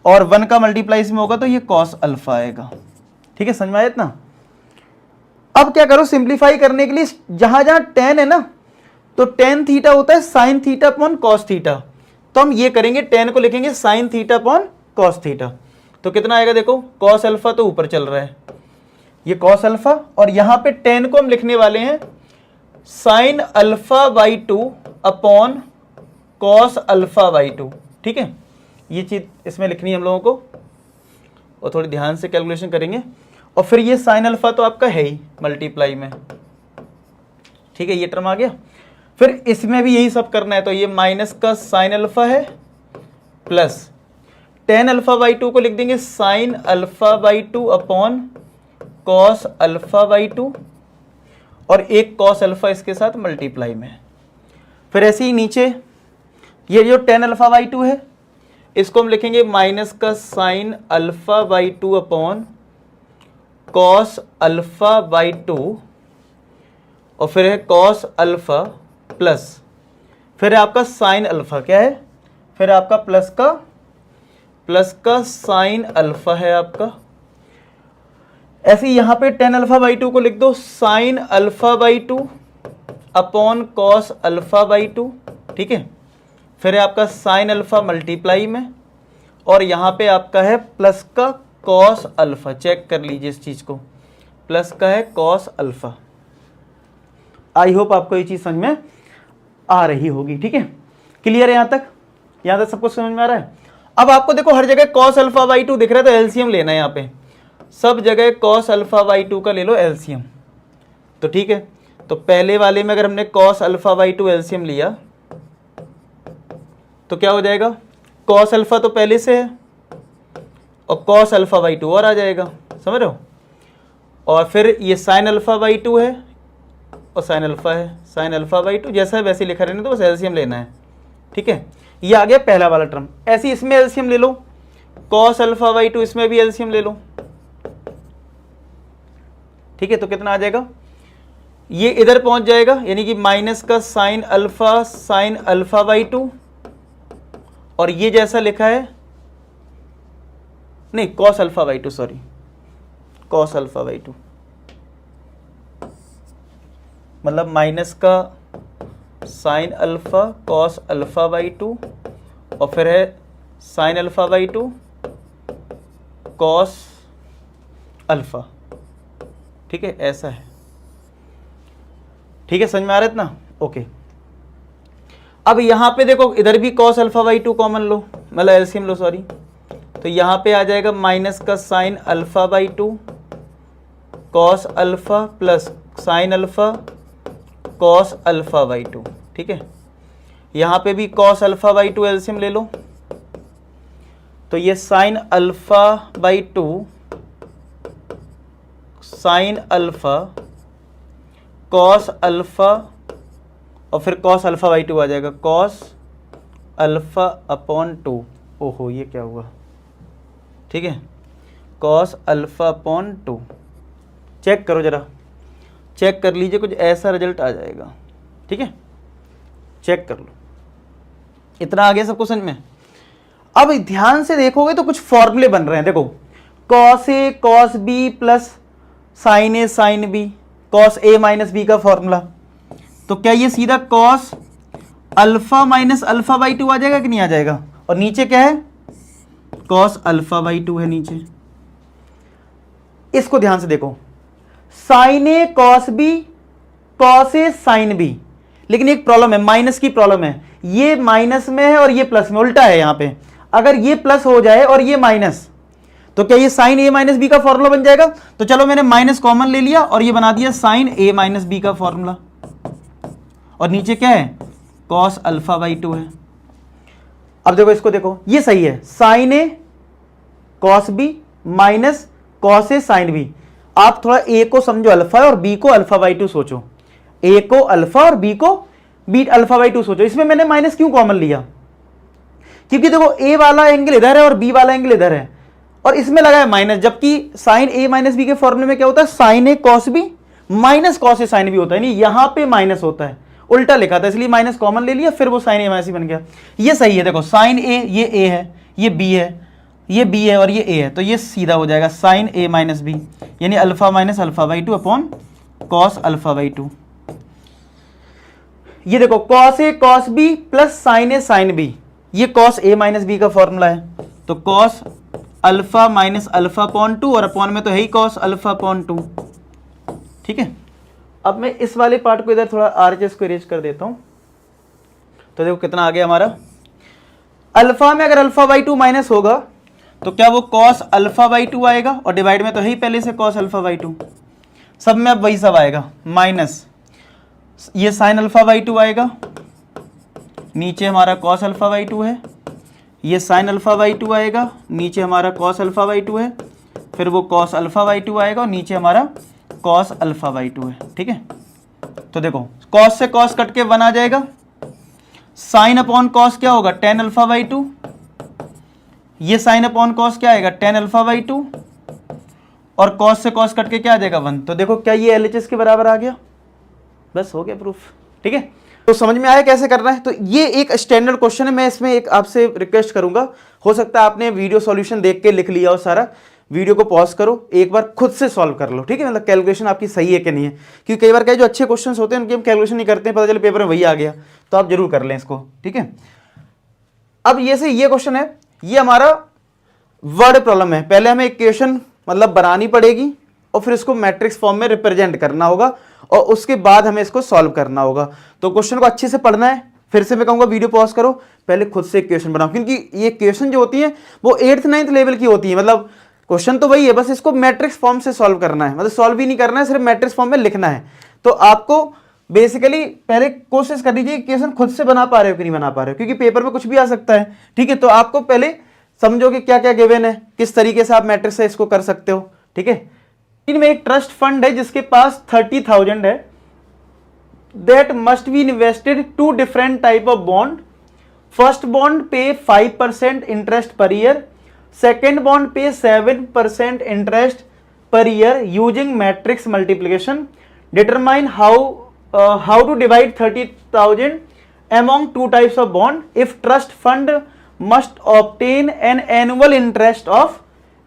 और 1 का मल्टीप्लाई इसमें होगा तो ये कॉस अल्फा आएगा। ठीक है, समझ में आया इतना। अब क्या करो, सिंप्लीफाई करने के लिए जहां जहां tan है ना, तो tan थीटा होता है sine theta upon cos theta, तो हम ये करेंगे, tan को लिखेंगे sine theta upon cos theta. तो कितना आएगा, देखो कॉस अल्फा तो ऊपर चल रहा है, ये कॉस अल्फा, और यहां पे tan को हम लिखने वाले हैं sine alpha by 2 upon cos alpha by 2। ठीक है, ये चीज इसमें लिखनी है हम लोगों को, और थोड़ी ध्यान से कैलकुलेशन करेंगे। और फिर ये साइन अल्फा तो आपका है ही मल्टीप्लाई में। ठीक है, ये टर्म आ गया। फिर इसमें भी यही सब करना है, तो ये माइनस का साइन अल्फा है, प्लस tan अल्फा बाई 2 को लिख देंगे sine alpha by 2 upon cos alpha by 2, और एक कॉस अल्फा इसके साथ मल्टीप्लाई में। फिर ऐसे ही नीचे ये जो tan अल्फा बाई 2 है, इसको हम लिखेंगे माइनस का sine alpha by 2 upon cos alpha by 2, और फिर है कॉस अल्फा प्लस, फिर है आपका साइन अल्फा, क्या है, फिर आपका प्लस का साइन अल्फा है आपका। ऐसे ही यहां पे tan अल्फा बाई 2 को लिख दो sine alpha by 2 upon cos alpha by 2। ठीक है, फिर है आपका साइन अल्फा मल्टीप्लाई में, और यहां पे आपका है प्लस का कॉस अल्फा, चेक कर लीजिए इस चीज को, प्लस का है कॉस अल्फा। आई होप आपको ये चीज समझ में आ रही होगी। ठीक है, क्लियर है यहां तक सब कुछ समझ में आ रहा है। अब आपको देखो हर जगह कॉस अल्फा बाई 2 दिख रहा है, तो एलसीएम लेना है, यहाँ पे सब जगह कॉस अल्फा बाई 2 का ले लो एलसीएम। तो ठीक है, तो पहले वाले में अगर हमने कॉस अल्फा बाई 2 एलसीएम लिया तो क्या हो जाएगा, कॉस अल्फा तो पहले से है और कॉस अल्फा बाई 2 और आ जाएगा, समझ रहे हो। और फिर ये साइन अल्फा बाई 2 है और साइन अल्फा है, साइन अल्फा बाई 2 जैसा है वैसे लिखा रहने, तो बस एलसीएम लेना है। ठीक है, ये आ गया पहला वाला टर्म। ऐसे ही इसमें एलसीएम ले लो, कॉस अल्फा बाई 2 इसमें भी एलसीएम ले लो। ठीक है, तो कितना आ जाएगा, ये इधर पहुंच जाएगा, यानी कि माइनस का साइन अल्फा बाई 2, और ये जैसा लिखा है, नहीं cos alpha by 2, sorry cos alpha by 2, मतलब माइनस का sine alpha cos alpha by 2, और फिर है sine alpha by 2 cos alpha. ठीक है, ऐसा है। ठीक है, समझ में आ रहा है इतना, ओके। अब यहां पे देखो इधर भी कॉस अल्फा बाई 2 कॉमन लो, मतलब एलसीएम लो, सॉरी, तो यहां पे आ जाएगा माइनस का sine alpha by 2 cos alpha plus sine alpha cos alpha by 2। ठीक है, यहाँ पे भी कॉस अल्फा बाई 2 एलसीएम ले लो, तो ये sine alpha by 2 sine alpha cos alpha और फिर कॉस अल्फा बाई 2 आ जाएगा, कॉस अल्फा अपॉन 2। ओहो ये क्या हुआ, ठीक है, कॉस अल्फा अपॉन 2। चेक करो जरा, चेक कर लीजिए, कुछ ऐसा रिजल्ट आ जाएगा। ठीक है, चेक कर लो, इतना आ गया सबको समझ में। अब ध्यान से देखोगे तो कुछ फॉर्मूले बन रहे हैं। देखो, cos A cos B plus sign A sine B, cos A minus B का फॉर्मूला। तो क्या ये सीधा cos alpha minus alpha by 2 आ जाएगा कि नहीं आ जाएगा? और नीचे क्या है, कॉस अल्फा बाई 2 है नीचे। इसको ध्यान से देखो, sign A cos B cos A sine B, लेकिन एक प्रॉब्लम है, माइनस की प्रॉब्लम है। ये माइनस में है और ये प्लस में, उल्टा है यहाँ पे। अगर ये प्लस हो जाए और ये माइनस, तो क्या ये साइन ए माइनस बी का फॉर्मूला बन जाएगा? तो चलो मैंने माइनस कॉमन ले लिया और ये बना दिया साइन ए माइनस बी का फॉर्मूला। और नीचे क्या है, कॉस अल्फा बाई 2 है। अब देखो इसको, देखो ये सही है, sign A cos B minus cos A sine B. आप थोड़ा ए को समझो अल्फा और बी को अल्फा बाई 2 सोचो, ए को अल्फा और बी को बी अल्फा बाई 2 सोचो। इसमें मैंने माइनस क्यों कॉमन लिया? क्योंकि देखो ए वाला एंगल इधर है और बी वाला एंगल इधर है, और इसमें लगा है माइनस, जबकि साइन ए माइनस बी के फॉर्मूले में क्या होता है, sign A cos B minus cos A sine B होता है। नहीं, यहां पे माइनस होता है, उल्टा लिखा था, इसलिए माइनस कॉमन ले लिया, फिर वो साइन ए माइनस बी बन गया। ये सही है, देखो साइन ए, ये ए है, ये बी है, ये बी है और ये ए है, तो ये सीधा हो जाएगा साइन ए माइनस बी, यानी alpha minus alpha by 2 upon cos alpha by 2। ये देखो, cos A cos B plus sign A sine B, ये कॉस ए माइनस बी का फॉर्मूला है, तो cos alpha minus alpha upon 2, और अपॉन में तो है ही कॉस अल्फा अपॉन 2। ठीक है, अब मैं इस वाले पार्ट को इधर थोड़ा आरएचएस को इरेज कर देता हूं, तो देखो कितना आ गया हमारा। अल्फा में अगर अल्फा बाई 2 माइनस होगा तो क्या वो कॉस अल्फा बाई 2 आएगा, और डिवाइड में तो है ही पहले से कॉस अल्फा बाई 2, सब में अब वही सब आएगा, माइनस ये साइन अल्फा बाई 2 आएगा, नीचे हमारा कॉस अल्फा बाई 2 है, ये साइन अल्फा बाई 2 आएगा, नीचे हमारा कॉस अल्फा बाई 2 है, फिर वो कॉस अल्फा बाई 2 आएगा और नीचे हमारा कॉस अल्फा बाई 2 है। ठीक है, तो देखो कॉस से कॉस कट के 1 आ जाएगा, साइन अपॉन कॉस क्या होगा, टेन अल्फा बाई 2, ये साइन अपॉन कॉस क्या आएगा, टेन अल्फा बाई 2, और कॉस से कॉस कट के क्या आ जाएगा 1। तो देखो क्या ये एलएचएस के बराबर आ गया, बस हो गया प्रूफ। ठीक है, तो समझ में आया कैसे करना है। तो ये एक स्टैंडर्ड क्वेश्चन है, मैं इसमें एक आपसे रिक्वेस्ट करूंगा, हो सकता है आपने वीडियो सॉल्यूशन देख के लिख लिया हो सारा, वीडियो को पॉज करो, एक बार खुद से सॉल्व कर लो। ठीक है, मतलब कैलकुलेशन आपकी सही है कि नहीं है, क्योंकि कई बार क्या जो अच्छे क्वेश्चन होते हैं उनकी हम कैलकुलेशन नहीं करते हैं, पता चले पेपर में वही आ गया, तो आप जरूर कर लें इसको। ठीक है, अब ये क्वेश्चन है, ये हमारा वर्ड प्रॉब्लम है। पहले हमें इक्वेशन मतलब बनानी पड़ेगी और फिर इसको मैट्रिक्स फॉर्म में रिप्रेजेंट करना होगा, और उसके बाद हमें इसको सॉल्व करना होगा। तो क्वेश्चन को अच्छे से पढ़ना है, फिर से मैं कहूंगा वीडियो पॉज करो, पहले खुद से इक्वेशन बनाओ, क्योंकि ये इक्वेशन जो होती है वो 8th 9th लेवल की होती है। मतलब क्वेश्चन तो वही है, बस इसको मैट्रिक्स फॉर्म से सॉल्व करना है, मतलब सॉल्व भी नहीं करना है, सिर्फ मैट्रिक्स फॉर्म में लिखना है। तो आपको बेसिकली पहले कोशिश कर लीजिए इक्वेशन खुद से बना पा रहे हो कि नहीं बना पा रहे हो, क्योंकि पेपर में कुछ भी आ सकता है। ठीक है, तो आपको पहले समझो कि क्या क्या गिवन है, किस तरीके से आप मैट्रिक्स से इसको कर सकते हो। ठीक है, इनमें एक ट्रस्ट फंड है जिसके पास 30,000 है, that must be invested to different type of bond. First bond पे 5% interest per year, second bond पे 7% interest per year using matrix multiplication. Determine how to divide 30,000 among two types of bond if trust fund must obtain an annual interest of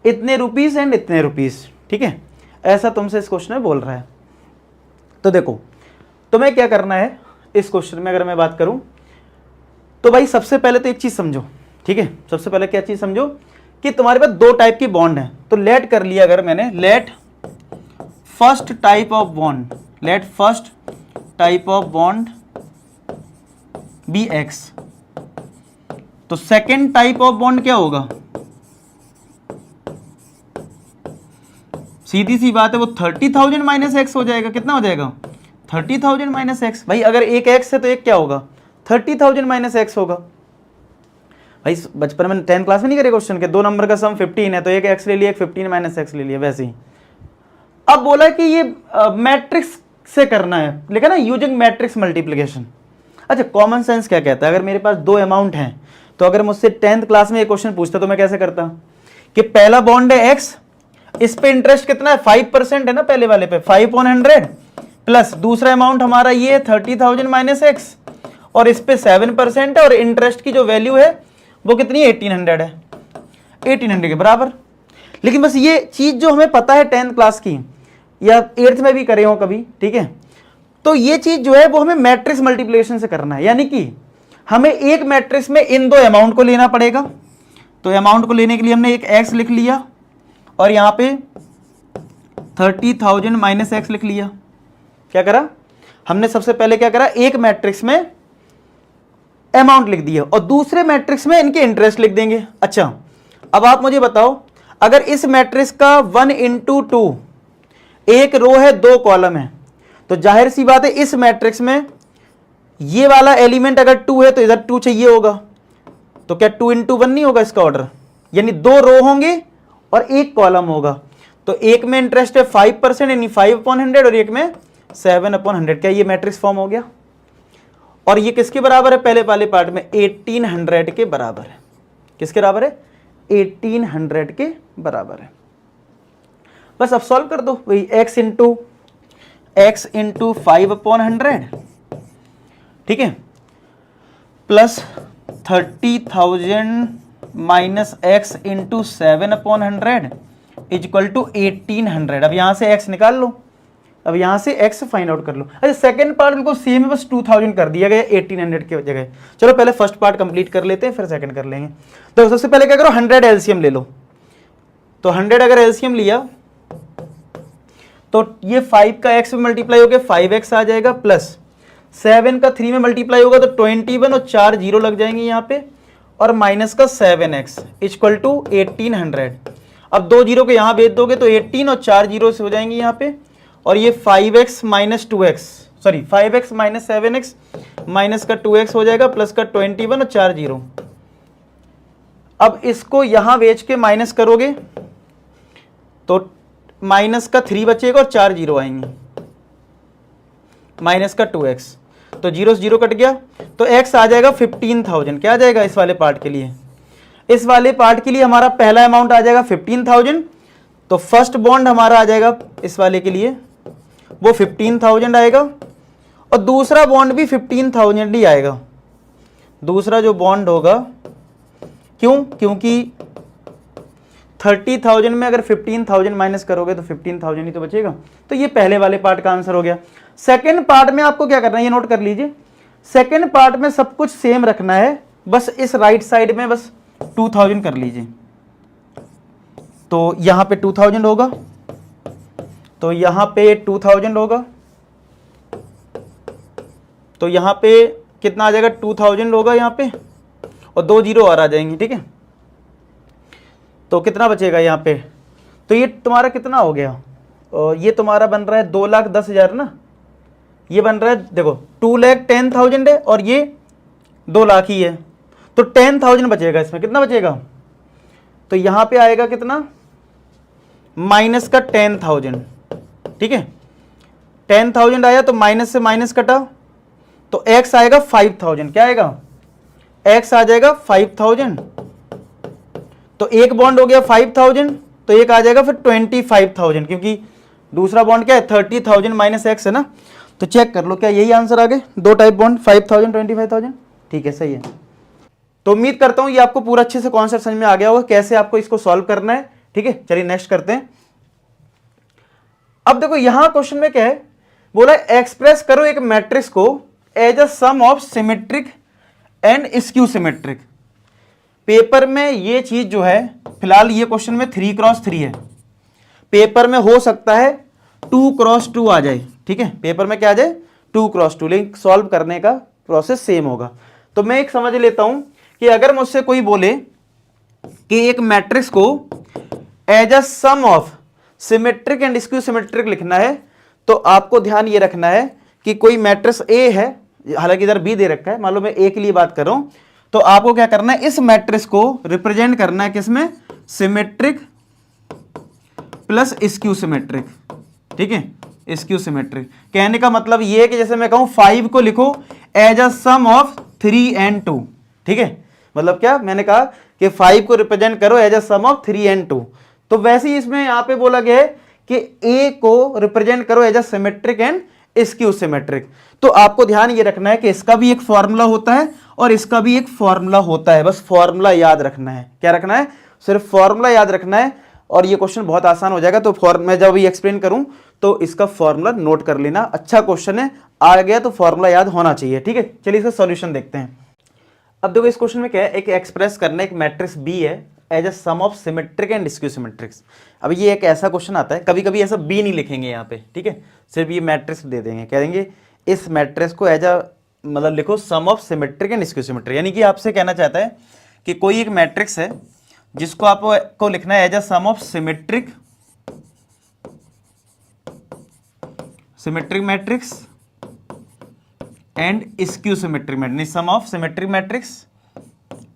इतने rupees and इतने rupees. ठीक है, ऐसा तुमसे इस question में बोल रहा है। तो देखो तुम्हें क्या करना है इस क्वेश्चन में, अगर मैं बात करूं तो भाई सबसे पहले तो एक चीज समझो। ठीक है, सबसे पहले क्या चीज समझो कि तुम्हारे पास 2 टाइप की बॉन्ड है। तो लेट कर लिया अगर मैंने, let first type of bond, let first type of bond be x, तो सेकेंड टाइप ऑफ बॉन्ड क्या होगा, सीधी सी बात है, वो 30,000 माइनस एक्स हो जाएगा। कितना हो जाएगा? 30,000 माइनस एक्स। भाई अगर एक एक्स है तो एक क्या होगा? 30,000 माइनस एक्स होगा। भाई बचपन में 10th क्लास में नहीं करे क्वेश्चन के 2 नंबर का सम 15 है तो एक एक्स ले लिया, एक 15 माइनस एक्स ले लिया, वैसे ही। अब बोला कि ये मैट्रिक्स से करना है, लिखा ना यूजिंग मैट्रिक्स मल्टीप्लिकेशन। अच्छा, कॉमन सेंस क्या कहता है? अगर मेरे पास 2 अमाउंट हैं तो अगर मुझसे 10th क्लास में ये क्वेश्चन पूछता तो मैं कैसे करता कि पहला बॉन्ड है एक्स, इस पे इंटरेस्ट कितना है? 5% है ना पहले वाले पे, 5/100 प्लस दूसरा अमाउंट हमारा ये 30,000 माइनस एक्स, और इस पे 7% है, और इंटरेस्ट की जो वैल्यू है वो कितनी है? 1800 है, 1800 के बराबर। लेकिन बस ये चीज जो हमें पता है 10th क्लास की या 8th में भी करे हो कभी, ठीक है, तो ये चीज जो है वो हमें मैट्रिक्स मल्टीप्लिकेशन से करना है। यानी कि हमें एक मैट्रिक्स में इन 2 अमाउंट को लेना पड़ेगा। तो अमाउंट को लेने के लिए हमने एक एक्स लिख लिया और यहां पे 30,000 माइनस एक्स लिख लिया। क्या करा हमने? सबसे पहले क्या करा? एक मैट्रिक्स में अमाउंट लिख दिया और दूसरे मैट्रिक्स में इनके इंटरेस्ट लिख देंगे। अच्छा, अब आप मुझे बताओ, अगर इस मैट्रिक्स का 1 into 2, एक रो है 2 कॉलम है, तो जाहिर सी बात है इस मैट्रिक्स में ये वाला एलिमेंट अगर 2 है तो इधर 2 चाहिए होगा। तो क्या 2 into 1 नहीं होगा इसका ऑर्डर? यानी 2 रो होंगे और एक कॉलम होगा। तो एक में इंटरेस्ट है 5% यानी 5/100 और एक में 7/100। क्या ये मैट्रिक्स फॉर्म हो गया? और ये किसके बराबर है? पहले वाले पार्ट में 1800 के बराबर है। किसके बराबर है? 1800 के बराबर है। बस अब सॉल्व कर दो। वही x इंटू 5/100, ठीक है, plus 30,000 minus x into 7/100 equal to 1800। अब यहां से x निकाल लो, अब यहां से x फाइंड आउट कर लो। अच्छा, सेकंड पार्ट बिल्कुल सेम है, बस 2000 कर दिया गया 1800 की जगह। चलो पहले फर्स्ट पार्ट कंप्लीट कर लेते हैं, फिर सेकंड कर लेंगे। तो सबसे पहले क्या करो, 100 एलसीएम ले लो। तो 100 अगर एलसीएम लिया तो ये 5 का x में मल्टीप्लाई हो गया 5x आ जाएगा, प्लस 7 का 3 में मल्टीप्लाई होगा तो 21 और 4 जीरो लग जाएंगे यहाँ पे, और माइनस का 7x इक्वल टू 1800। अब 2 जीरो को यहाँ भेज दोगे तो 18 और 4 जीरो से हो जाएंगे यहाँ पे, और ये 5x minus 2x, sorry 5x minus 7x minus का 2x हो जाएगा, प्लस का 21 और 4 जीरो। अब इसको यहां भेज के माइनस करोगे तो माइनस का 3 बचेगा और 4 जीरो आएंगे, माइनस का 2x, तो जीरो से जीरो कट गया, तो x आ जाएगा 15,000। क्या आ जाएगा इस वाले पार्ट के लिए? इस वाले पार्ट के लिए हमारा पहला अमाउंट आ जाएगा 15,000, तो फर्स्ट बॉन्ड हमारा आ जाएगा इस वाले के लिए वो 15,000 आएगा, और दूसरा बॉन्ड भी 15,000 ही आएगा। दूसरा जो बॉन्ड होगा, क्यों? क्योंकि 30,000 में अगर 15,000 माइनस करोगे तो 15,000 ही तो बचेगा। तो ये पहले वाले पार्ट का आंसर हो गया। सेकंड पार्ट में आपको क्या करना है, ये नोट कर लीजिए। सेकंड पार्ट में सब कुछ सेम रखना है, बस इस राइट साइड में बस 2000 कर लीजिए। तो यहां पे 2000 होगा, तो यहां पे 2000 होगा, तो यहां पे कितना आ जाएगा? 2000 होगा यहां पे, और 2 जीरो और आ जाएंगे, ठीक है। तो कितना बचेगा यहाँ पे? तो ये तुम्हारा कितना हो गया? ये तुम्हारा बन रहा है 2,10,000 ना, ये बन रहा है देखो 2,10,000 है और ये 2 लाख ही है, तो 10,000 बचेगा। इसमें कितना बचेगा? तो यहाँ पे आएगा कितना? माइनस का 10,000, ठीक है। 10,000 आया तो माइनस से माइनस कटा, तो x आएगा 5,000। क्या आएगा? x आ जाएगा 5,000। तो एक बॉन्ड हो गया 5,000, तो एक आ जाएगा फिर 25,000, क्योंकि दूसरा बॉन्ड क्या है? 30,000 माइनस एक्स है ना। तो चेक कर लो, क्या यही आंसर आ गए? 2 टाइप बॉन्ड, 5,000 25,000, ठीक है, सही है। तो उम्मीद करता हूं ये आपको पूरा अच्छे से कॉन्सेप्ट समझ में आ गया होगा, कैसे आपको इसको सॉल्व करना है, ठीक है। चलिए नेक्स्ट करते हैं। अब देखो यहां क्वेश्चन में क्या है, बोला एक्सप्रेस करो एक मैट्रिक्स को as a sum of symmetric and skew symmetric. Paper में ये चीज जो है, फिलहाल ये क्वेश्चन में 3x3 है, पेपर में हो सकता है 2x2 आ जाए, ठीक है। पेपर में क्या आ जाए? 2x2, लेकिन सॉल्व करने का प्रोसेस सेम होगा। तो मैं एक समझ लेता हूं कि अगर मुझसे कोई बोले कि एक मैट्रिक्स को as a sum of symmetric and skew symmetric लिखना है तो आपको ध्यान ये रखना है कि कोई मैट्रिक्स ए है, हालांकि इधर बी दे रखा है, मान लो मैं ए के लिए बात कर रहा हूं, तो आपको क्या करना है, इस मैट्रिक्स को रिप्रेजेंट करना है किसमें, सिमेट्रिक प्लस स्क्यू सिमेट्रिक, ठीक है, स्क्यू सिमेट्रिक। कहने का मतलब ये है कि जैसे मैं कहूं 5 को लिखो as a sum of 3 and 2, ठीक है, मतलब क्या मैंने कहा कि 5 को रिप्रेजेंट करो as a sum of 3 and 2, तो वैसे ही इसमें यहां पे बोला गया है कि ए को रिप्रेजेंट करो as a symmetric and skew symmetric. तो आपको ध्यान ये रखना है कि इसका भी एक फॉर्मूला होता है और इसका भी एक फॉर्मूला होता है, बस फॉर्मूला याद रखना है। क्या रखना है, सिर्फ फॉर्मूला याद रखना है और ये क्वेश्चन बहुत आसान हो जाएगा। तो मैं जब ये एक्सप्लेन करूं तो इसका फॉर्मूला नोट कर लेना, अच्छा क्वेश्चन है, आ गया तो फॉर्मूला याद होना चाहिए, ठीक है। चलिए इसका सॉल्यूशन देखते हैं। अब देखो इस क्वेश्चन में क्या है, एक एक्सप्रेस करना, एक मैट्रिक्स बी है as a sum of symmetric and skew symmetrics. अब ये एक ऐसा क्वेश्चन आता है, कभी कभी ऐसा बी नहीं लिखेंगे यहाँ पे, ठीक है, सिर्फ ये मैट्रिक्स दे देंगे, कह देंगे इस मैट्रिक्स को एज अ मतलब लिखो sum of symmetric and skew symmetric, यानी कि आपसे कहना चाहता है कि कोई एक मैट्रिक्स है जिसको आपको लिखना है as a sum of symmetric matrix and skew symmetric matrix, sum of symmetric matrix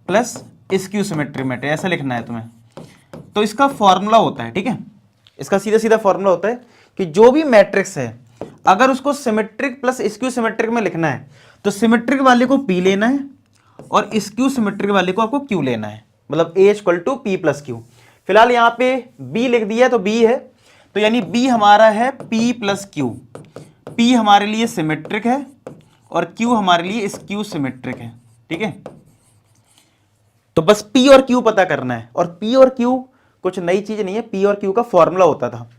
plus skew symmetric matrix, ऐसा लिखना है तुम्हें। तो इसका फॉर्मूला होता है, ठीक है, इसका सीधा सीधा फॉर्मूला होता है कि जो भी मैट्रिक्स है अगर उसको सिमेट्रिक प्लस स्क्यू सिमेट्रिक में लिखना है तो सिमेट्रिक वाले को पी लेना है और स्क्यू सिमेट्रिक वाले को आपको क्यू लेना है, मतलब A equal to P plus Q. फिलहाल यहाँ पे बी लिख दिया है तो बी है, तो यानी बी हमारा है पी प्लस क्यू, पी हमारे लिए सिमेट्रिक है और क्यू हमारे लिए स्क्यू सिमेट्रिक है, ठीक है। तो बस पी और क्यू पता करना है, और पी और क्यू कुछ नई चीज नहीं है, पी और क्यू का फॉर्मूला होता था।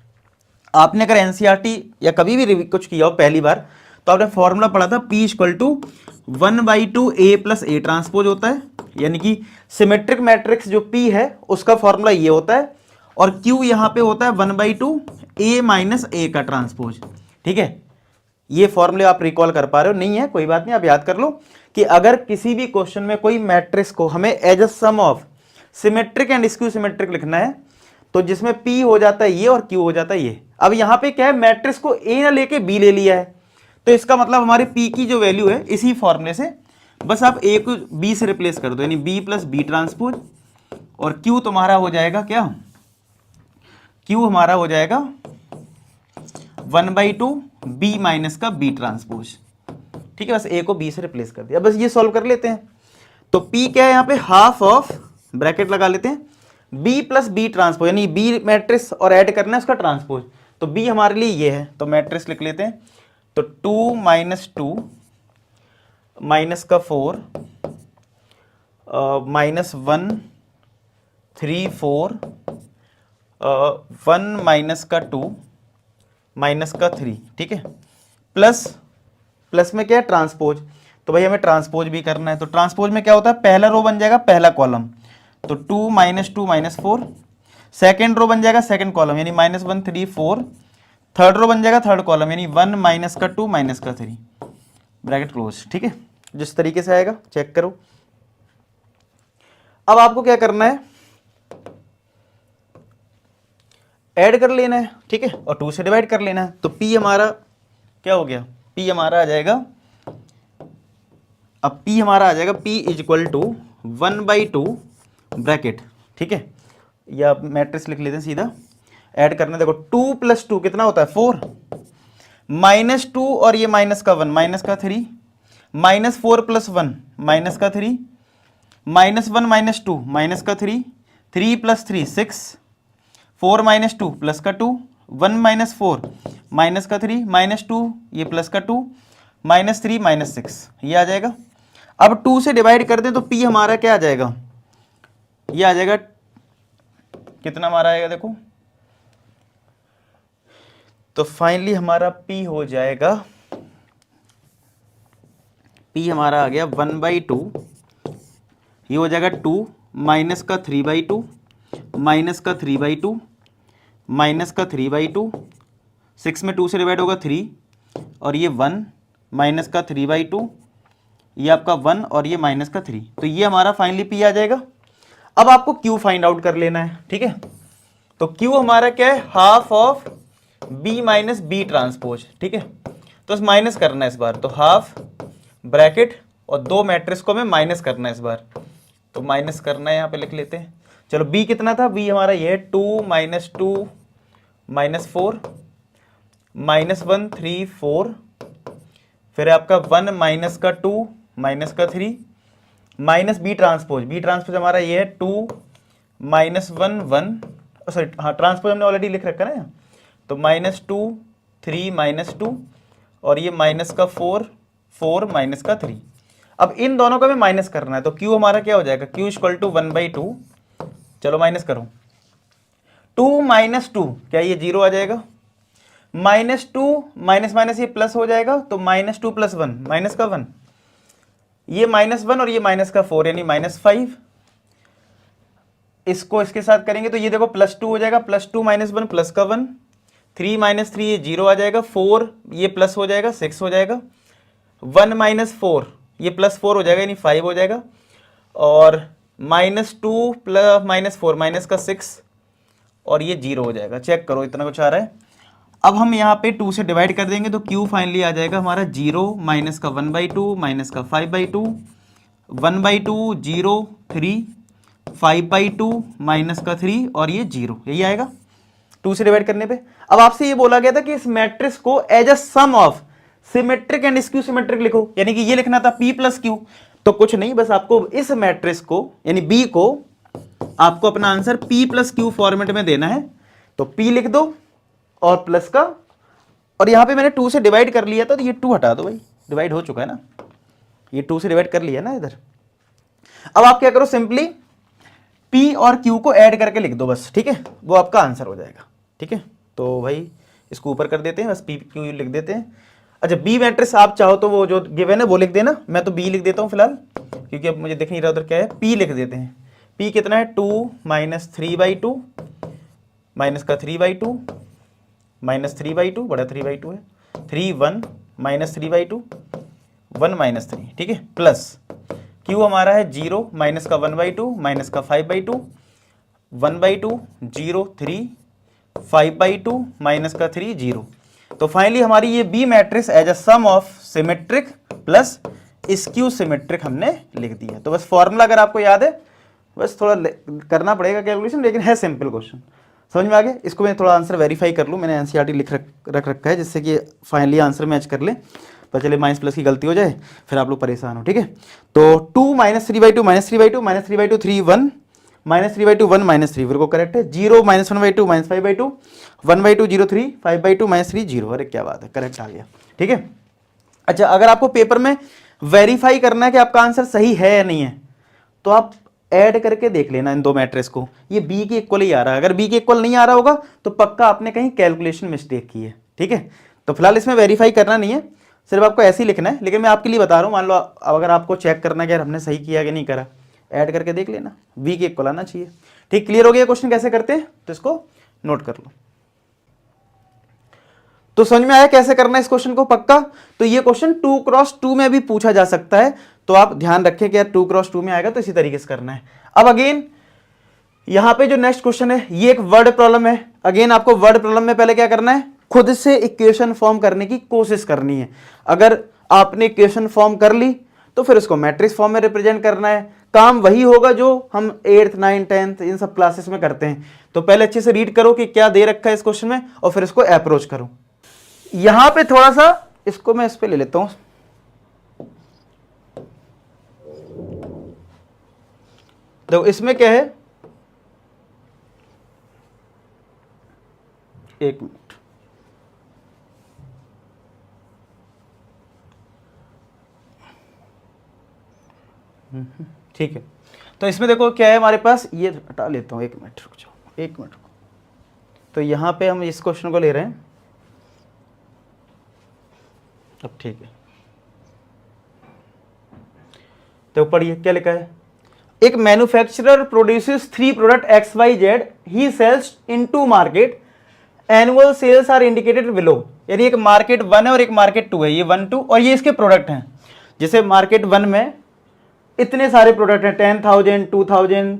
आपने अगर एनसीईआरटी या कभी भी कुछ किया हो पहली बार तो आपने फॉर्मूला पढ़ा था, P equal to 1/2 A plus A transpose होता है, यानी कि सिमेट्रिक मैट्रिक्स जो पी है उसका फॉर्मूला ये होता है, और क्यू यहां पे होता है 1/2 ए माइनस ए का ट्रांसपोज, ठीक है। ये फॉर्मूले आप रिकॉल कर पा रहे हो, नहीं है कोई बात नहीं, आप याद कर लो कि अगर किसी भी क्वेश्चन में कोई मैट्रिक्स को हमें as a sum of symmetric and skew symmetric लिखना है तो जिसमें पी हो जाता है ये और क्यू हो जाता है ये। अब यहां पे क्या है, मैट्रिक्स को ए ना लेके बी ले लिया है, तो इसका मतलब हमारे पी की जो वैल्यू है इसी फॉर्मूले से बस आप ए को बी से रिप्लेस कर दो, यानी बी प्लस बी ट्रांसपोज, और क्यू तुम्हारा हो जाएगा क्या, क्यू हमारा हो जाएगा 1/2 बी माइनस का बी ट्रांसपोज, ठीक है। बस ए को बी से रिप्लेस कर दिया, बस ये सॉल्व कर लेते हैं। तो पी क्या है यहाँ पे, हाफ ऑफ, ब्रैकेट लगा लेते हैं, बी प्लस बी ट्रांसपोज, यानी बी मैट्रिक्स और ऐड करना है उसका ट्रांसपोज, तो बी हमारे लिए ये है, तो मैट्रिक्स लिख लेते हैं। तो 2 - 2 माइनस का 4 -1 3 4 1 माइनस का 2 माइनस का 3, ठीक है, प्लस में क्या है ट्रांसपोज, तो भाई हमें ट्रांसपोज भी करना है। तो ट्रांसपोज में क्या होता है, पहला रो बन जाएगा पहला कॉलम, तो 2 - 2 -4, सेकेंड रो बन जाएगा सेकेंड कॉलम यानी -1 3 4, थर्ड रो बन जाएगा थर्ड कॉलम यानी 1 माइनस का 2 माइनस का 3, ब्रैकेट क्लोज, ठीक है। जिस तरीके से आएगा चेक करो। अब आपको क्या करना है, ऐड कर लेना है, ठीक है, और 2 से डिवाइड कर लेना है। तो P हमारा क्या हो गया, P हमारा आ जाएगा, अब P हमारा आ जाएगा P इक्वल टू 1/2 ब्रैकेट, ठीक है, या मैट्रिक्स लिख लेते हैं सीधा, ऐड करना, देखो 2 + 2 कितना होता है 4, -2 और ये माइनस का 1 माइनस का 3, -4 + 1 माइनस का 3, -1 - 2 माइनस का 3, 3 + 3 6, 4 - 2 प्लस का 2, 1 - 4 माइनस का 3, -2 ये प्लस का 2, -3 -6 ये आ जाएगा। अब 2 से डिवाइड कर दें तो P हमारा क्या आ जाएगा, ये आ जाएगा, कितना हमारा आएगा देखो, तो फाइनली हमारा P हो जाएगा, P हमारा आ गया 1/2, ये हो जाएगा 2 माइनस का 3/2 माइनस का 3/2 माइनस का 3/2, 6 में 2 से डिवाइड होगा 3, और ये 1 माइनस का 3/2, ये आपका 1 और ये माइनस का 3, तो ये हमारा फाइनली P आ जाएगा। अब आपको Q फाइंड आउट कर लेना है, ठीक है। तो Q हमारा क्या है, half of B minus B transpose, ठीक है। तो इस माइनस करना है इस बार, तो हाफ ब्रैकेट और दो मैट्रिक्स को हमें माइनस करना है इस बार, तो माइनस करना है, यहाँ पे लिख लेते हैं। चलो B कितना था, B हमारा ये है 2 माइनस 2 माइनस 4 माइनस 1 3 4, फिर आपका 1 माइनस का 2 माइनस का 3 माइनस बी ट्रांसपोज हमारा ये है 2 माइनस 1 1, सॉरी हाँ ट्रांसपोज हमने ऑलरेडी लिख रखा है ना, तो माइनस 2 3 माइनस 2 और ये माइनस का 4 4 माइनस का 3। अब इन दोनों को हमें माइनस करना है, तो Q हमारा क्या हो जाएगा, Q इक्वल टू 1/2, चलो माइनस करो, 2 माइनस 2 क्या ये 0 आ जाएगा, माइनस 2 माइनस माइनस ये प्लस हो जाएगा, तो माइनस 2 प्लस 1 माइनस का 1, ये माइनस 1 और ये माइनस का 4 यानी माइनस 5। इसको इसके साथ करेंगे तो ये देखो प्लस 2 हो जाएगा, प्लस 2 माइनस 1 प्लस का 1, 3 माइनस 3 ये 0 आ जाएगा, 4 ये प्लस हो जाएगा 6 हो जाएगा, 1 माइनस 4 ये प्लस 4 हो जाएगा यानी 5 हो जाएगा, और माइनस 2 प्लस माइनस 4 माइनस का 6 और ये 0 हो जाएगा। चेक करो इतना कुछ आ रहा है। अब हम यहाँ पे 2 से डिवाइड कर देंगे तो Q फाइनली आ जाएगा हमारा 0 माइनस का 1/2 माइनस का 5/2 1/2 0 3 5/2 माइनस का 3 और ये 0, यही आएगा 2 से डिवाइड करने पे। अब आपसे ये बोला गया था कि इस मैट्रिक्स को as a sum of symmetric and skew symmetric लिखो, यानी कि ये लिखना था P प्लस Q। तो कुछ नहीं, बस आपको इस मैट्रिक्स को यानी B को आपको अपना answer P plus Q format में देना है, तो P लिख दो और प्लस का, और यहां पे मैंने 2 से डिवाइड कर लिया था तो ये 2 हटा दो भाई, डिवाइड हो चुका है ना, ये 2 से डिवाइड कर लिया ना इधर। अब आप क्या करो, सिंपली P और Q को ऐड करके लिख दो बस, ठीक है, वो आपका आंसर हो जाएगा, ठीक है। तो भाई इसको ऊपर कर देते हैं, बस P Q लिख देते हैं। अच्छा B मैट्रिक्स आप चाहो तो वो जो गिवन है वो लिख देना, मैं तो B लिख देता हूँ फिलहाल, क्योंकि अब मुझे देख नहीं रहा उधर क्या है। P लिख देते हैं, P कितना है 2 माइनस 3/2 माइनस का 3/2 माइनस 3/2 बड़ा 3/2 है, 3 1 माइनस 3/2 1 माइनस 3, ठीक है, प्लस Q हमारा है 0 माइनस का 1/2 माइनस का 5/2 1/2 0 3 5/2 माइनस का 3 0। तो फाइनली हमारी ये B matrix as a sum of symmetric plus skew symmetric हमने लिख दिया। तो बस फॉर्मूला अगर आपको याद है, बस थोड़ा करना पड़ेगा कैलकुलेशन, लेकिन है सिंपल क्वेश्चन, समझ में आ गया। इसको मैं थोड़ा आंसर वेरीफाई कर लूँ, मैंने एनसीईआरटी रख रखा है जिससे कि फाइनली आंसर मैच कर ले, पर चले माइनस प्लस की गलती हो जाए फिर आप लोग परेशान हो, ठीक है। तो 2 minus 3/2 minus 3/2 minus 3/2 3 1 minus 3/2 1 minus 3, फिर को करेक्ट है। 0 माइनस 1/2 माइनस 5/2 1/2 0 3 5/2 माइनस 3 0, अरे क्या बात है, करेक्ट आ गया, ठीक है। अच्छा अगर आपको पेपर में वेरीफाई करना है कि आपका आंसर सही है या नहीं है, तो आप ऐड करके देख लेना इन दो मैट्रिक्स को, ये B के इक्वल ही आ रहा है। अगर B के इक्वल नहीं आ रहा होगा तो पक्का आपने कहीं कैलकुलेशन मिस्टेक की है, ठीक है। तो फिलहाल इसमें वेरीफाई करना नहीं है, सिर्फ आपको ऐसे ही लिखना है, लेकिन मैं आपके लिए बता रहा हूँ, मान लो अगर आपको चेक करना है कि यार हमने सही किया कि नहीं करा, ऐड करके देख लेना, B के इक्वल आना चाहिए, ठीक। क्लियर हो गया क्वेश्चन कैसे करते हैं, तो इसको नोट कर लो। तो समझ में आया कैसे करना है इस क्वेश्चन को पक्का। तो ये क्वेश्चन 2x2 में भी पूछा जा सकता है, तो आप ध्यान रखें कि यार 2x2 में आएगा तो इसी तरीके से करना है। अब अगेन यहां पे जो नेक्स्ट क्वेश्चन है ये एक वर्ड प्रॉब्लम है। अगेन आपको वर्ड प्रॉब्लम में पहले क्या करना है, खुद से इक्वेशन फॉर्म करने की कोशिश करनी है। अगर आपने इक्वेशन फॉर्म कर ली तो फिर उसको मैट्रिक्स फॉर्म में रिप्रेजेंट करना है। काम वही होगा जो हम 8th 9th 10th इन सब क्लासेस में करते हैं। तो पहले अच्छे से रीड करो कि क्या दे रखा है इस क्वेश्चन में, और फिर इसको अप्रोच करो। यहां पे थोड़ा सा इसको मैं इस पे ले लेता हूं, देखो इसमें क्या है, एक मिनट, ठीक है। तो इसमें देखो क्या है हमारे पास, ये हटा लेता हूं, एक मिनट रुक जाओ, एक मिनट रुको। तो यहां पे हम इस क्वेश्चन को ले रहे हैं, अब ठीक है। तो पढ़िए क्या लिखा है, एक manufacturer produces 3 product XYZ, he sells into market, annual sales are indicated below. यानी एक मार्केट 1 है और एक मार्केट 2 है, ये 1 2 और ये इसके प्रोडक्ट हैं। जैसे मार्केट 1 में इतने सारे प्रोडक्ट हैं, 10,000 2,000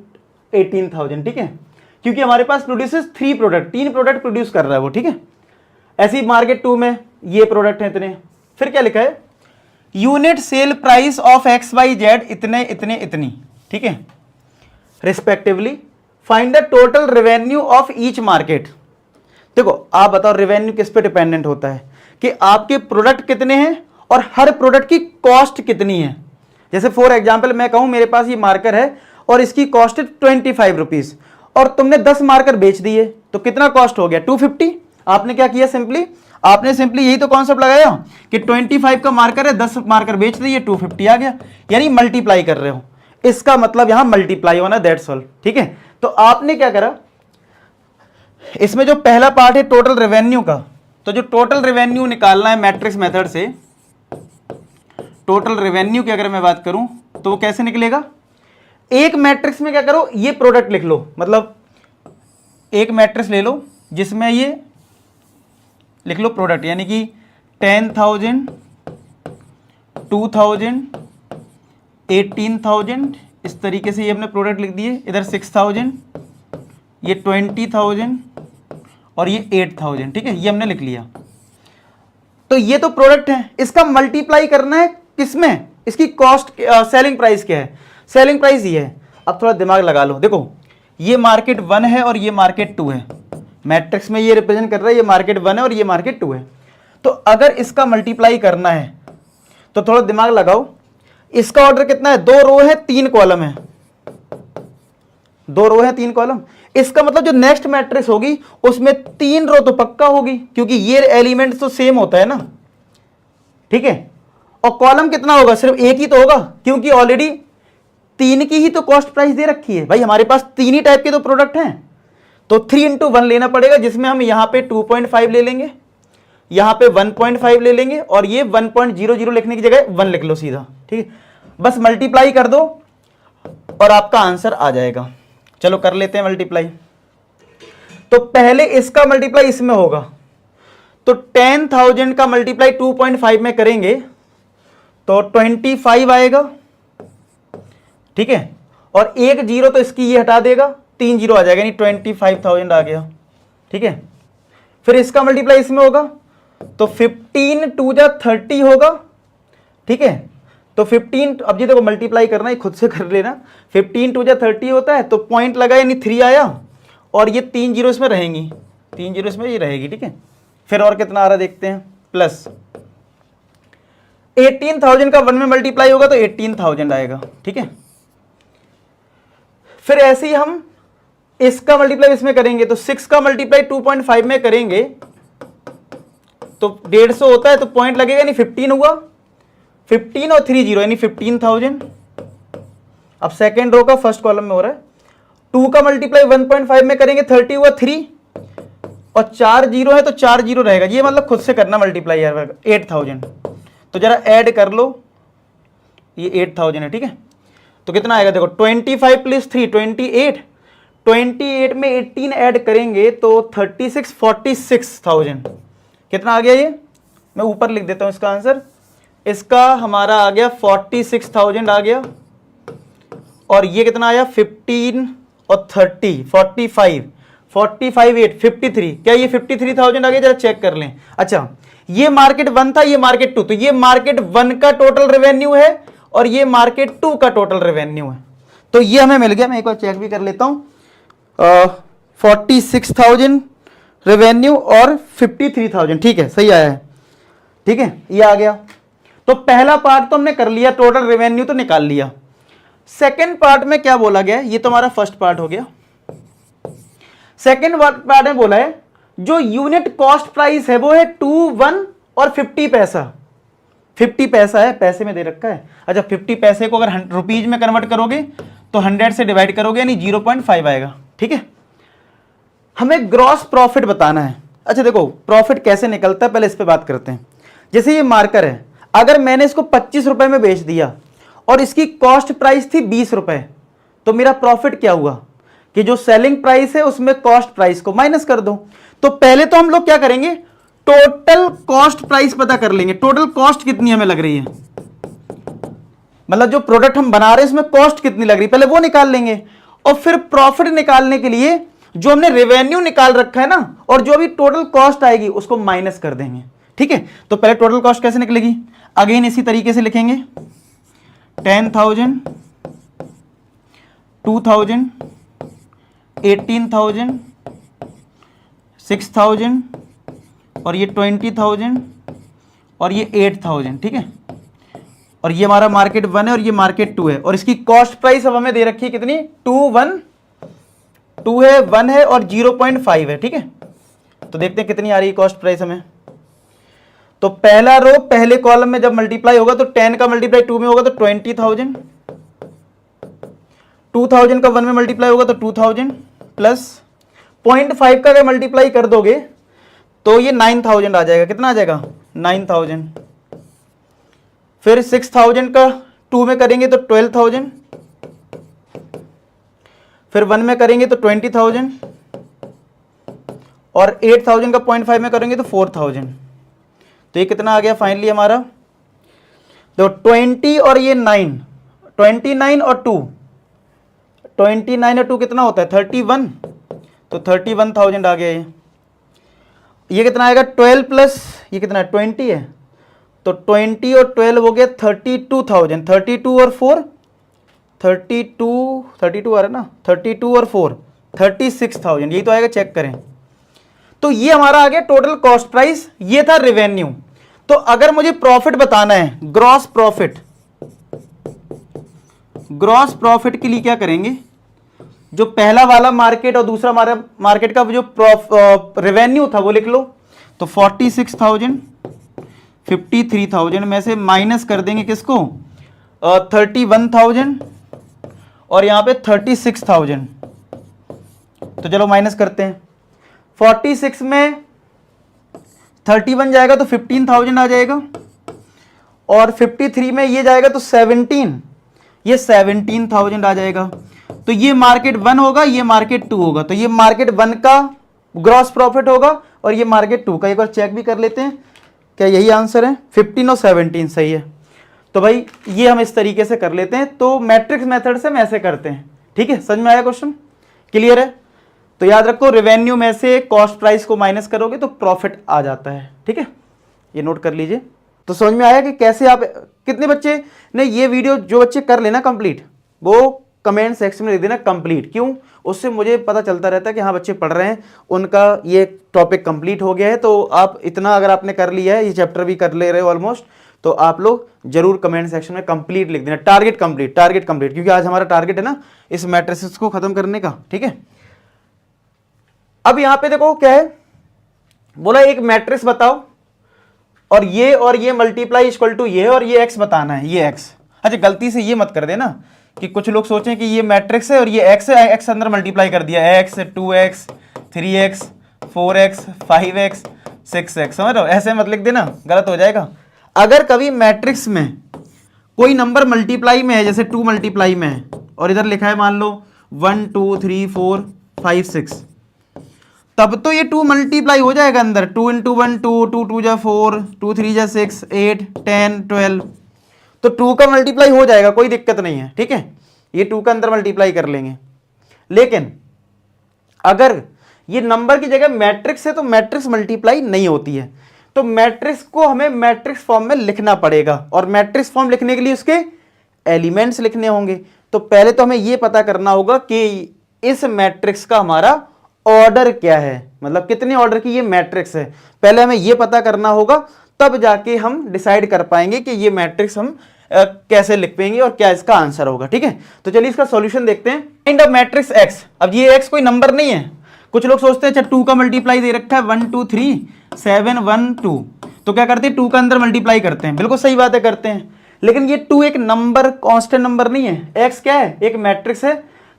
18,000, ठीक है। क्योंकि हमारे पास प्रोड्यूसेस 3 प्रोडक्ट, 3 प्रोडक्ट प्रोड्यूस कर रहा है वो, ठीक है। ऐसी मार्केट 2 में ये प्रोडक्ट है इतने, फिर क्या लिखा है, unit sale price of XYZ इतने इतने इतनी, ठीक है, respectively. Find the total revenue of each market. देखो आप बताओ रेवेन्यू किस पे डिपेंडेंट होता है, कि आपके प्रोडक्ट कितने हैं और हर प्रोडक्ट की कॉस्ट कितनी है। जैसे फॉर एग्जाम्पल मैं कहूं मेरे पास ये मार्कर है और इसकी कॉस्ट है 25 रुपीज, और तुमने 10 मार्कर बेच दिए तो कितना कॉस्ट हो गया, 250। आपने क्या किया, आपने सिंपली यही तो कॉन्सेप्ट लगाया कि 25 का मार्कर है, 10 मार्कर बेच दिए, 250 आ गया, यानी मल्टीप्लाई कर रहे हो। इसका मतलब यहां मल्टीप्लाई होना, दैट्स ऑल, ठीक है। तो आपने क्या करा, इसमें जो पहला पार्ट है टोटल रेवेन्यू का, तो जो टोटल रेवेन्यू निकालना है मैट्रिक्स मेथड से, टोटल रेवेन्यू की अगर मैं बात करूं तो वो कैसे निकलेगा, एक मैट्रिक्स में क्या करो, ये प्रोडक्ट लिख लो, मतलब एक मैट्रिक्स ले लो जिसमें ये लिख लो प्रोडक्ट, यानी कि 10,000, 2,000, 18,000, इस तरीके से ये अपने प्रोडक्ट लिख दिए। इधर 6,000, ये 20,000 और ये 8,000, ठीक है, ये हमने लिख लिया। तो ये तो प्रोडक्ट है, इसका मल्टीप्लाई करना है किसमें, इसकी कॉस्ट, सेलिंग प्राइस क्या है, सेलिंग प्राइस ये है। अब थोड़ा दिमाग लगा लो, देखो ये मार्केट 1 है और ये मार्केट 2 है, मैट्रिक्स में ये रिप्रेजेंट कर रहा है, ये मार्केट 1 है और ये मार्केट 2 है। तो अगर इसका मल्टीप्लाई करना है तो थोड़ा दिमाग लगाओ, इसका ऑर्डर कितना है, 2 रो है 3 कॉलम है, 2 रो है 3 कॉलम। इसका मतलब जो नेक्स्ट मैट्रिक्स होगी उसमें 3 रो तो पक्का होगी, क्योंकि ये एलिमेंट तो सेम होता है ना, ठीक है। और कॉलम कितना होगा, सिर्फ एक ही तो होगा, क्योंकि ऑलरेडी 3 की ही तो कॉस्ट प्राइस दे रखी है भाई, हमारे पास 3 ही टाइप के तो प्रोडक्ट हैं। तो 3 × 1 लेना पड़ेगा, जिसमें हम यहां पे 2.5 ले लेंगे, यहां पे 1.5 ले लेंगे, और ये 1.00 लिखने की जगह 1 लिख लो सीधा, ठीक है। बस मल्टीप्लाई कर दो और आपका आंसर आ जाएगा। चलो कर लेते हैं मल्टीप्लाई। तो पहले इसका मल्टीप्लाई इसमें होगा, तो 10,000 का मल्टीप्लाई 2.5 में करेंगे तो 25 आएगा, ठीक है। और एक जीरो तो इसकी ये हटा देगा, 3 जीरो आ जाएगा, यानी 25,000 आ गया, ठीक है। फिर इसका मल्टीप्लाई इसमें होगा तो 15 2 जा 30 होगा, ठीक है। तो 15, अब ये देखो मल्टीप्लाई करना है, खुद से कर लेना, 15 2 जा 30 होता है, तो पॉइंट लगा यानी 3 आया, और ये 3 जीरो इसमें रहेंगी, 3 जीरो इसमें ये रहेगी, ठीक है। फिर और कितना आ रहा देखते हैं, प्लस 18,000 का 1 में मल्टीप्लाई होगा तो 18,000 आएगा, ठीक है। फिर ऐसे ही हम इसका मल्टीप्लाई इसमें करेंगे, तो 6 का मल्टीप्लाई 2.5 में करेंगे तो 150 होता है, तो पॉइंट लगेगा यानी 15 हुआ, 15 और 3 जीरो यानी 15,000। अब सेकेंड रो का फर्स्ट कॉलम में हो रहा है, 2 का मल्टीप्लाई 1.5 में करेंगे 30 हुआ 3, और 4 जीरो है तो 4 जीरो रहेगा, ये मतलब खुद से करना मल्टीप्लाई यार, 8,000। तो जरा ऐड कर लो, ये 8,000 है, ठीक है। तो कितना आएगा देखो, 25 + 3 28, 28 में 18 ऐड करेंगे तो 36 46,000। कितना आ गया, ये मैं ऊपर लिख देता हूं इसका आंसर, इसका हमारा आ गया 46,000 आ गया, और ये कितना आया 15 और 30 45 8 53, क्या ये 53,000 आ गया, जरा चेक कर लें। अच्छा ये मार्केट 1 था, ये मार्केट 2, तो ये मार्केट 1 का टोटल रेवेन्यू है और ये मार्केट 2 का टोटल रेवेन्यू है, तो ये हमें मिल गया। मैं एक बार चेक भी कर लेता हूं, 46,000 रेवेन्यू और 53,000, ठीक है, सही आया है, ठीक है, ये आ गया। तो पहला पार्ट तो हमने कर लिया, टोटल रेवेन्यू तो निकाल लिया। सेकेंड पार्ट में क्या बोला गया, ये तो हमारा फर्स्ट पार्ट हो गया। सेकेंड पार्ट में बोला है जो यूनिट कॉस्ट प्राइस है वो है 2, 1 और 50 पैसा। 50 पैसा है, पैसे में दे रखा है। अच्छा 50 पैसे को अगर रुपीज में कन्वर्ट करोगे तो 100 से डिवाइड करोगे यानी 0.5 आएगा, ठीक है। हमें ग्रॉस प्रॉफिट बताना है। अच्छा देखो प्रॉफिट कैसे निकलता है, पहले इस पे बात करते हैं। जैसे ये मार्कर है, अगर मैंने इसको 25 रुपए में बेच दिया और इसकी कॉस्ट प्राइस थी 20 रुपए, तो मेरा प्रॉफिट क्या हुआ कि जो सेलिंग प्राइस है उसमें कॉस्ट प्राइस को माइनस कर दो। तो पहले तो हम लोग क्या करेंगे, टोटल कॉस्ट प्राइस पता कर लेंगे, टोटल कॉस्ट कितनी हमें लग रही है, मतलब जो प्रोडक्ट हम बना रहे हैं इसमें कॉस्ट कितनी लग रही है, पहले वो निकाल लेंगे। और फिर प्रॉफिट निकालने के लिए जो हमने रेवेन्यू निकाल रखा है ना, और जो अभी टोटल कॉस्ट आएगी उसको माइनस कर देंगे। ठीक है, तो पहले टोटल कॉस्ट कैसे निकलेगी, अगेन इसी तरीके से लिखेंगे 10,000, 2,000, 18,000, 6,000 और ये 20,000 और ये 8,000। ठीक है, और ये हमारा मार्केट 1 है और ये मार्केट 2 है, और इसकी कॉस्ट प्राइस अब हमें दे रखी है कितनी, 2 है, 1 है और 0.5 है। ठीक है, तो देखते हैं कितनी आ रही है कॉस्ट प्राइस हमें। तो पहला रो पहले कॉलम में जब मल्टीप्लाई होगा तो 10 का मल्टीप्लाई 2 में होगा तो 20,000, 2,000 का 1 में मल्टीप्लाई होगा तो 2,000 प्लस 0.5 का अगर मल्टीप्लाई कर दोगे तो ये 9,000 आ जाएगा। कितना आ जाएगा, 9,000। फिर 6,000 का 2 में करेंगे तो 12,000, फिर 1 में करेंगे तो 20,000 और 8,000 का 0.5 में करेंगे तो 4,000। तो ये कितना आ गया फाइनली हमारा, तो 20 और ये 9, 29 और 2, 29 और 2 कितना होता है 31, तो 31,000 आ गया। ये कितना आएगा 12 प्लस ये कितना है 20 है, तो 20 और 12 हो गया 32,000, 32 और 4 32 आ रहा है ना, 32 और 4 36,000, यही तो आएगा, चेक करें। तो ये हमारा आ गया टोटल कॉस्ट प्राइस, ये था रेवेन्यू। तो अगर मुझे प्रॉफिट बताना है, ग्रॉस प्रॉफिट, ग्रॉस प्रॉफिट के लिए क्या करेंगे, जो पहला वाला मार्केट और दूसरा मार्केट का जो रेवेन्यू था वो लिख लो। तो 46,000, 53,000 में से माइनस कर देंगे किसको, 31,000 और यहां पे 36,000। तो चलो माइनस करते हैं, 46 में 31 जाएगा तो 15,000 आ जाएगा, और 53 में ये जाएगा तो 17, ये 17,000 आ जाएगा। तो ये मार्केट 1 होगा, ये मार्केट 2 होगा, तो ये मार्केट 1 का ग्रॉस प्रॉफिट होगा और ये मार्केट 2 का। एक बार चेक भी कर लेते हैं क्या यही आंसर है, 15 और 17 सही है। तो भाई ये हम इस तरीके से कर लेते हैं, तो मैट्रिक्स मेथड से हम ऐसे करते हैं। ठीक है, समझ में आया क्वेश्चन, क्लियर है। तो याद रखो रेवेन्यू में से कॉस्ट प्राइस को माइनस करोगे तो प्रॉफिट आ जाता है। ठीक है, ये नोट कर लीजिए। तो समझ में आया कि कैसे आप, कितने बच्चे ने ये वीडियो, जो बच्चे कर लेना कंप्लीट वो कमेंट सेक्शन में लिख देना कंप्लीट। क्यों, उससे मुझे पता चलता रहता है कि हाँ बच्चे पढ़ रहे हैं, उनका ये टॉपिक कंप्लीट हो गया है। तो आप इतना अगर आपने कर लिया है, ये चैप्टर भी कर ले रहे हो ऑलमोस्ट, तो आप लोग जरूर कमेंट सेक्शन में कंप्लीट लिख देना, टारगेट कंप्लीट, टारगेट कंप्लीट, क्योंकि आज हमारा टारगेट है ना इस मैट्रिसेस को खत्म करने का। ठीक है, अब यहां पे देखो क्या है, बोला एक मैट्रिक्स बताओ और ये मल्टीप्लाई इक्वल टू ये, और ये एक्स बताना है, ये एक्स। अच्छा गलती से ये मत कर देना कि कुछ लोग सोचें कि ये मैट्रिक्स है और ये एक्स है, एक्स अंदर मल्टीप्लाई कर दिया, x 2x 3x 4x 5x 6x, समझ रहे हो, ऐसे मत लिख देना, गलत हो जाएगा। अगर कभी मैट्रिक्स में कोई नंबर मल्टीप्लाई में है, जैसे 2 मल्टीप्लाई में है और इधर लिखा है मान लो 1 2 3 4 5 6, तब तो ये 2 मल्टीप्लाई हो जाएगा अंदर, 2 इंटू 1 2, 2 2 जा 4, 2 3 जा 6 8 10 12, तो 2 का मल्टीप्लाई हो जाएगा, कोई दिक्कत नहीं है। ठीक है, ये 2 का अंदर मल्टीप्लाई कर लेंगे। लेकिन अगर ये नंबर की जगह मैट्रिक्स है तो मैट्रिक्स मल्टीप्लाई नहीं होती है, तो मैट्रिक्स को हमें मैट्रिक्स फॉर्म में लिखना पड़ेगा, और मैट्रिक्स फॉर्म लिखने के लिए उसके एलिमेंट्स लिखने होंगे। तो पहले तो हमें यह पता करना होगा कि इस मैट्रिक्स का हमारा ऑर्डर क्या है, मतलब कितने ऑर्डर की ये मैट्रिक्स है, पहले हमें यह पता करना होगा, तब जाके हम डिसाइड कर पाएंगे कि ये मैट्रिक्स हम कैसे लिख पाएंगे और क्या इसका आंसर होगा। ठीक है, तो चलिए इसका सॉल्यूशन देखते हैं। Find a matrix x. अब ये एक्स कोई नंबर नहीं है, कुछ लोग सोचते हैं अच्छा 2 का मल्टीप्लाई दे रखा है 1 2 3 7 1 2, तो क्या करते हैं 2 का अंदर मल्टीप्लाई करते हैं, बिल्कुल सही बात है करते हैं। लेकिन ये 2 एक नंबर, कांस्टेंट नंबर नहीं है, एक्स क्या है, एक मैट्रिक्स है,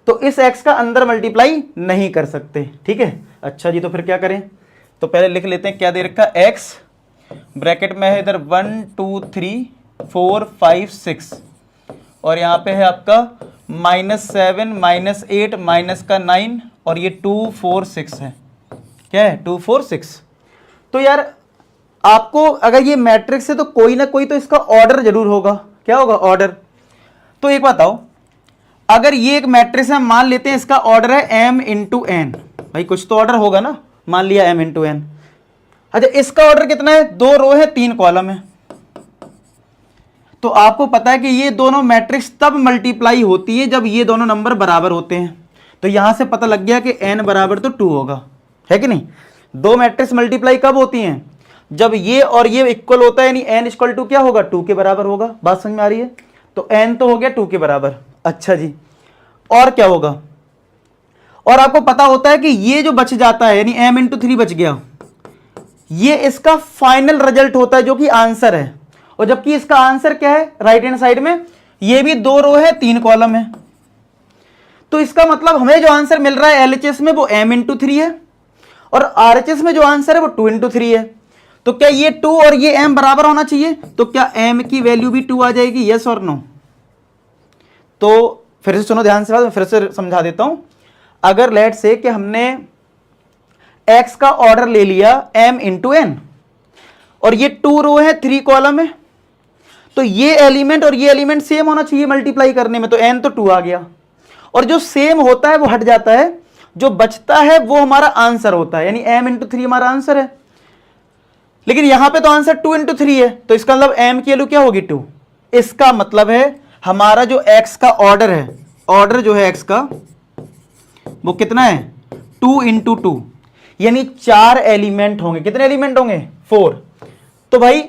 तो इस एक्स का अंदर मल्टीप्लाई नहीं कर सकते। ठीक है, अच्छा जी, तो फिर क्या करें, तो पहले लिख लेते हैं क्या दे रखा है, एक्स ब्रैकेट में है इधर 1 2 3 4 5 6, और यहाँ पे है आपका -7 -8 माइनस का 9, और ये 2 4 6 है, क्या है 2 4 6। तो यार आपको अगर ये मैट्रिक्स है तो कोई ना कोई तो इसका ऑर्डर जरूर होगा, क्या होगा ऑर्डर। तो एक बताओ, अगर ये एक मैट्रिक्स है, मान लेते हैं इसका ऑर्डर है m इंटू एन, भाई कुछ तो ऑर्डर होगा ना, मान लिया m इंटू एन। अच्छा इसका ऑर्डर कितना है, 2 रो है 3 कॉलम है। तो आपको पता है कि ये दोनों मैट्रिक्स तब मल्टीप्लाई होती है जब ये दोनों नंबर बराबर होते हैं। तो यहां से पता लग गया कि n बराबर तो 2 होगा, है कि नहीं। दो मैट्रिक्स मल्टीप्लाई कब होती हैं, जब ये और ये इक्वल होता है, यानी n इक्वल टू क्या होगा, 2 के बराबर होगा। बात समझ में आ रही है। तो n तो हो गया 2 के बराबर। अच्छा जी, और क्या होगा, और आपको पता होता है कि ये जो बच जाता है यानी m इंटू 3 बच गया, ये इसका फाइनल रिजल्ट होता है जो कि आंसर है। और जबकि इसका आंसर क्या है, राइट हैंड साइड में ये भी 2 रो है 3 कॉलम है। तो इसका मतलब हमें जो आंसर मिल रहा है LHS में वो m इंटू 3 है, और RHS में जो आंसर है वो 2 इंटू 3 है। तो क्या ये 2 और ये m बराबर होना चाहिए, तो क्या m की वैल्यू भी 2 आ जाएगी, यस और नो। तो फिर से सुनो ध्यान से बात, मैं फिर से समझा देता हूं। अगर लेट से कि हमने x का ऑर्डर ले लिया m इंटू n, और ये 2 रो है 3 कॉलम है, तो ये एलिमेंट और ये एलिमेंट सेम होना चाहिए मल्टीप्लाई करने में। तो n तो 2 आ गया, और जो सेम होता है वो हट जाता है, जो बचता है वो हमारा आंसर होता है, यानी m इंटू 3 हमारा आंसर है। लेकिन यहां पे तो आंसर 2 इंटू 3 है, तो इसका मतलब m की वैल्यू क्या होगी, 2। इसका मतलब है हमारा जो x का ऑर्डर है, ऑर्डर जो है x का वो कितना है, 2 इंटू 2, यानी 4 एलिमेंट होंगे। कितने एलिमेंट होंगे, 4। तो भाई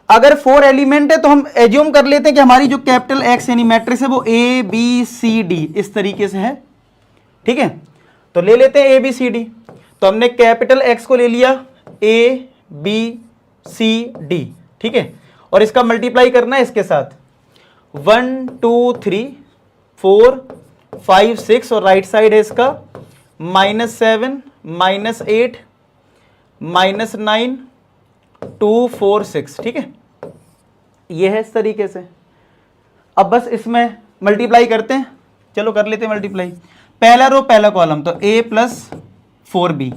अगर 4 एलिमेंट है तो हम एज्यूम कर लेते हैं कि हमारी जो कैपिटल X यानी मैट्रिक्स है वो ABCD इस तरीके से है, ठीक है। तो ले लेते हैं ABCD। तो हमने कैपिटल X को ले लिया ABCD, ठीक है, और इसका मल्टीप्लाई करना है इसके साथ 1 2 3 4 5 6, और राइट साइड है इसका -7 -8 -9 2 4 6, ठीक है। ये है इस तरीके से। अब बस इसमें मल्टीप्लाई करते हैं, चलो कर लेते हैं मल्टीप्लाई। पहला रो पहला कॉलम तो a प्लस 4b,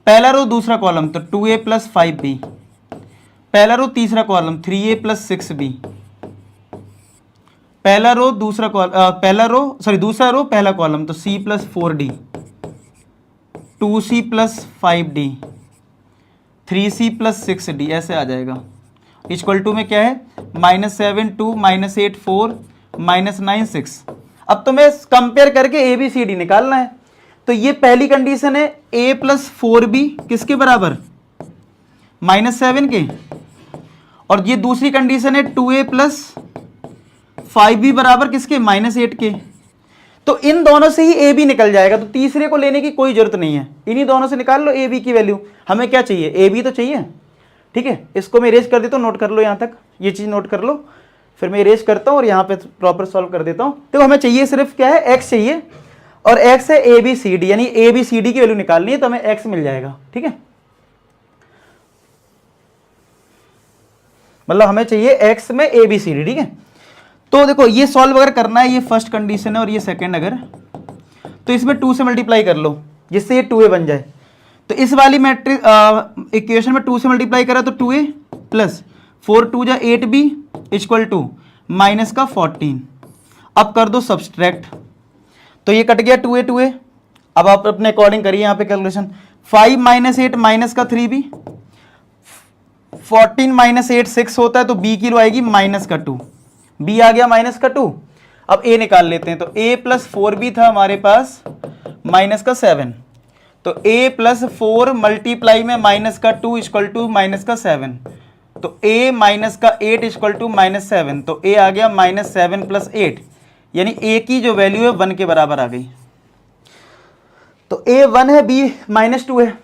पहला रो दूसरा कॉलम तो 2a प्लस 5b, पहला रो तीसरा कॉलम 3a प्लस 6b, पहला रो दूसरा दूसरा रो पहला कॉलम तो c plus 4d, 2c plus 5d, 3c plus 6d, ऐसे आ जाएगा। इक्वल टू में क्या है, -7 2 -8 4 -9 6। अब तुम्हें कंपेयर करके ABCD निकालना है। तो ये पहली कंडीशन है a प्लस 4b किसके बराबर, -7 के, और ये दूसरी कंडीशन है 2a प्लस 5b बराबर किसके, -8 के। तो इन दोनों से ही a b निकल जाएगा, तो तीसरे को लेने की कोई जरूरत नहीं है, इन्हीं दोनों से निकाल लो a b की वैल्यू। हमें क्या चाहिए, a b तो चाहिए, ठीक है। इसको मैं इरेज कर देता हूँ, नोट कर लो यहाँ तक, ये चीज़ नोट कर लो, फिर मैं इरेज करता हूँ और यहाँ पे प्रॉपर सॉल्व कर देता हूँ। तो हमें चाहिए सिर्फ क्या है, x चाहिए, और x है ABCD, यानी ABCD की वैल्यू निकालनी है, तो हमें x मिल जाएगा, ठीक है। मतलब हमें चाहिए x में ABCD, ठीक है। तो देखो ये सॉल्व अगर करना है, ये फर्स्ट कंडीशन है और ये सेकंड, अगर तो इसमें 2 से मल्टीप्लाई कर लो जिससे ये 2a बन जाए। तो इस वाली मैट्रिक्स इक्वेशन में 2 से मल्टीप्लाई करा तो 2a प्लस 4 2 जा 8b इक्वल टू माइनस का 14। अब कर दो सब्सट्रैक्ट, तो ये कट गया 2a 2a। अब आप अपने अकॉर्डिंग करिए यहाँ पे कैलकुलेशन, 5 -8 माइनस का 3b, 14 -8 6 होता है, तो b की लो आएगी माइनस का 2, b आ गया माइनस का 2। अब a निकाल लेते हैं, तो a प्लस 4b था हमारे पास माइनस का 7, तो a प्लस 4 मल्टीप्लाई में माइनस का 2 इक्वल टू माइनस का 7, तो a माइनस का 8 इक्वल टू -7, तो a आ गया -7 प्लस 8, यानी a की जो वैल्यू है 1 के बराबर आ गई। तो a 1 है, b -2 है।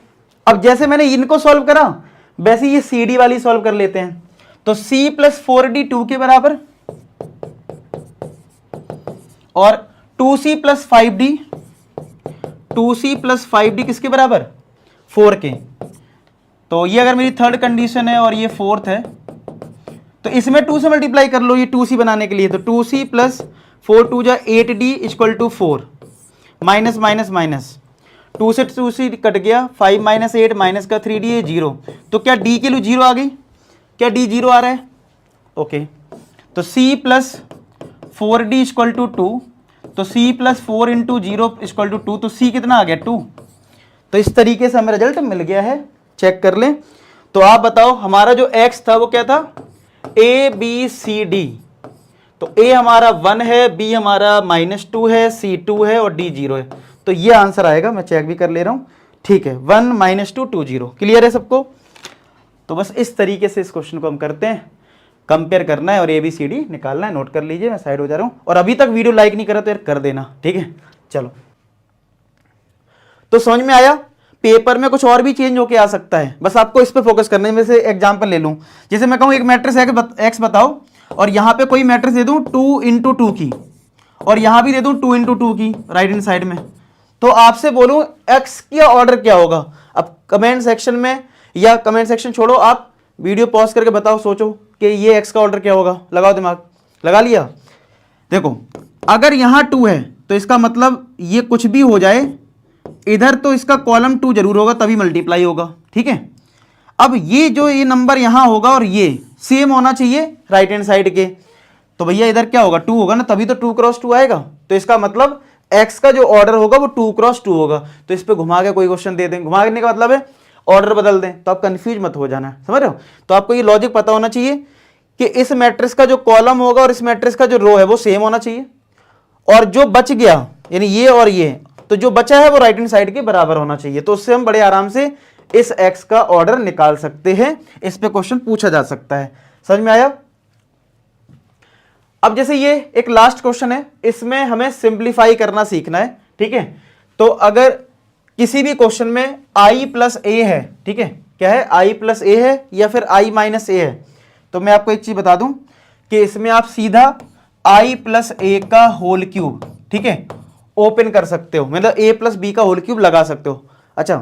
अब जैसे मैंने इनको सॉल्व करा वैसे ये cd वाली सॉल्व कर लेते हैं। तो c प्लस 4d 2 के बराबर, और 2c plus 5d, 2c plus 5d किसके बराबर, 4 के। तो ये अगर मेरी थर्ड कंडीशन है और ये फोर्थ है, तो इसमें 2 से मल्टीप्लाई कर लो ये 2c बनाने के लिए। तो 2c प्लस 4 2 जा 8d equal to 4, minus minus minus, 2 से 2c कट गया, 5 -8 माइनस का 3d ये 0। तो क्या d की वैल्यू 0 आ गई, क्या d 0 आ रहा है, ओके। तो c plus 4d equal to 2, तो c plus 4 into 0 equal to 2, तो c कितना आ गया 2। तो इस तरीके से हमें रिजल्ट मिल गया है, चेक कर लें। तो आप बताओ हमारा जो x था वो क्या था, a b c d। तो a हमारा 1 है, b हमारा -2 है, c 2 है और d 0 है। तो ये आंसर आएगा, मैं चेक भी कर ले रहा हूं, ठीक है, 1 -2 2 0। क्लियर है सबको? तो बस इस तरीके से इस क्वेश्चन को हम करते हैं, कंपेयर करना है और ए बी सी डी निकालना है। नोट कर लीजिए, मैं साइड हो जा रहा हूं। और अभी तक वीडियो लाइक नहीं करा तो यार कर देना, ठीक है। चलो, तो समझ में आया, पेपर में कुछ और भी चेंज होके आ सकता है, बस आपको इस पे फोकस करना है। जैसे एग्जांपल ले लूं, जैसे मैं कहूं एक मैट्रिक्स एक्स बताओ और यहां पे कोई मैट्रिक्स दे दूं 2 इंटू 2 की और यहां भी दे दूं 2 इंटू 2 की राइट हैंड साइड में, तो आपसे बोलूं एक्स का ऑर्डर क्या होगा। अब कमेंट सेक्शन में, या कमेंट सेक्शन छोड़ो, आप वीडियो पॉज करके बताओ, सोचो कि ये एक्स का ऑर्डर क्या होगा। लगाओ दिमाग, लगा लिया? देखो, अगर यहां 2 है तो इसका मतलब ये कुछ भी हो जाए इधर तो इसका कॉलम 2 जरूर होगा, तभी मल्टीप्लाई होगा, ठीक है। अब ये जो ये नंबर यहां होगा और ये सेम होना चाहिए राइट हैंड साइड के, तो भैया इधर क्या होगा, 2 होगा ना, तभी तो 2 क्रॉस 2 आएगा। तो इसका मतलब x का जो ऑर्डर होगा वो 2 क्रॉस 2 होगा। तो इस पे घुमा के कोई क्वेश्चन दे दें, घुमाने का मतलब है ऑर्डर बदल दें, तो आप कंफ्यूज मत हो जाना, समझ रहे हो। तो आपको ये लॉजिक पता होना चाहिए कि इस मैट्रिक्स का जो कॉलम होगा और इस मैट्रिक्स का जो रो है वो सेम होना चाहिए, और जो बच गया यानी ये और ये, तो जो बचा है वो राइट हैंड साइड के बराबर होना चाहिए। तो उससे हम बड़े आराम से इस x का ऑर्डर निकाल सकते हैं। इस पे क्वेश्चन पूछा जा सकता है, समझ में आया। अब जैसे ये एक लास्ट क्वेश्चन है, इसमें हमें सिंप्लीफाई करना सीखना है, ठीक है। तो अगर किसी भी क्वेश्चन में i प्लस ए है, ठीक है, क्या है, i प्लस ए है या फिर i माइनस ए है, तो मैं आपको एक चीज बता दूं कि इसमें आप सीधा i प्लस ए का होल क्यूब, ठीक है, ओपन कर सकते हो, मतलब a प्लस बी का होल क्यूब लगा सकते हो। अच्छा,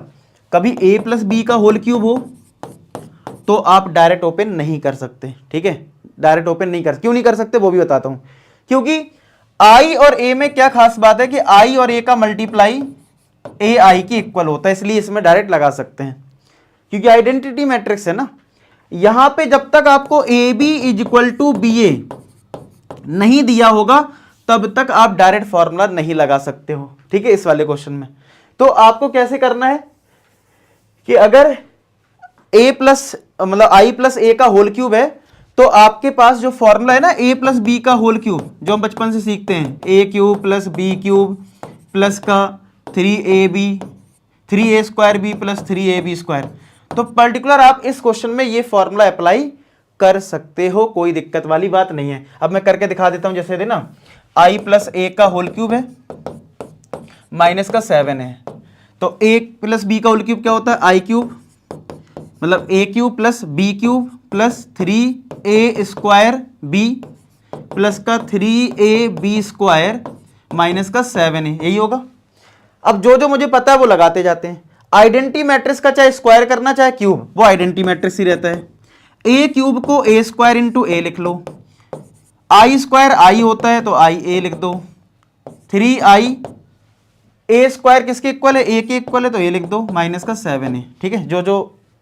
कभी a प्लस बी का होल क्यूब हो तो आप डायरेक्ट ओपन नहीं कर सकते, ठीक है, डायरेक्ट ओपन नहीं कर, क्यों नहीं कर सकते वो भी बताता हूं। क्योंकि i और a में क्या खास बात है कि i और a का मल्टीप्लाई a i के इक्वल होता है, इसलिए इसमें डायरेक्ट लगा सकते हैं, क्योंकि आइडेंटिटी मैट्रिक्स है ना। यहां पे जब तक आपको A B is equal to B A नहीं दिया होगा तब तक आप डायरेक्ट फॉर्मूला नहीं लगा सकते हो, ठीक है, इस वाले क्वेश्चन में। तो आपको कैसे करना है कि अगर a प्लस मतलब i प्लस ए का होल क्यूब है, तो आपके पास जो फॉर्मूला है ना a प्लस बी का होल क्यूब, जो हम बचपन से सीखते हैं, a cube plus B cube plus का 3a square B plus 3ab square, तो पर्टिकुलर आप इस क्वेश्चन में ये फॉर्मूला अप्लाई कर सकते हो, कोई दिक्कत वाली बात नहीं है। अब मैं करके दिखा देता हूं, जैसे देना i प्लस ए का होल क्यूब है माइनस का 7 है, तो a प्लस बी का होल क्यूब क्या होता है, i क्यूब, मतलब a cube plus B cube plus 3a square B plus का 3ab स्क्वायर माइनस का 7 है, यही होगा। अब जो जो मुझे पता है वो लगाते जाते हैं। आइडेंटिटी मैट्रिक्स का चाहे स्क्वायर करना चाहे क्यूब, वो आइडेंटिटी मैट्रिक्स ही रहता है। a क्यूब को a स्क्वायर इंटू ए लिख लो, i स्क्वायर i होता है तो i a लिख दो, 3i a स्क्वायर किसके इक्वल है, a के इक्वल है तो a लिख दो, माइनस का 7 है, ठीक है। जो जो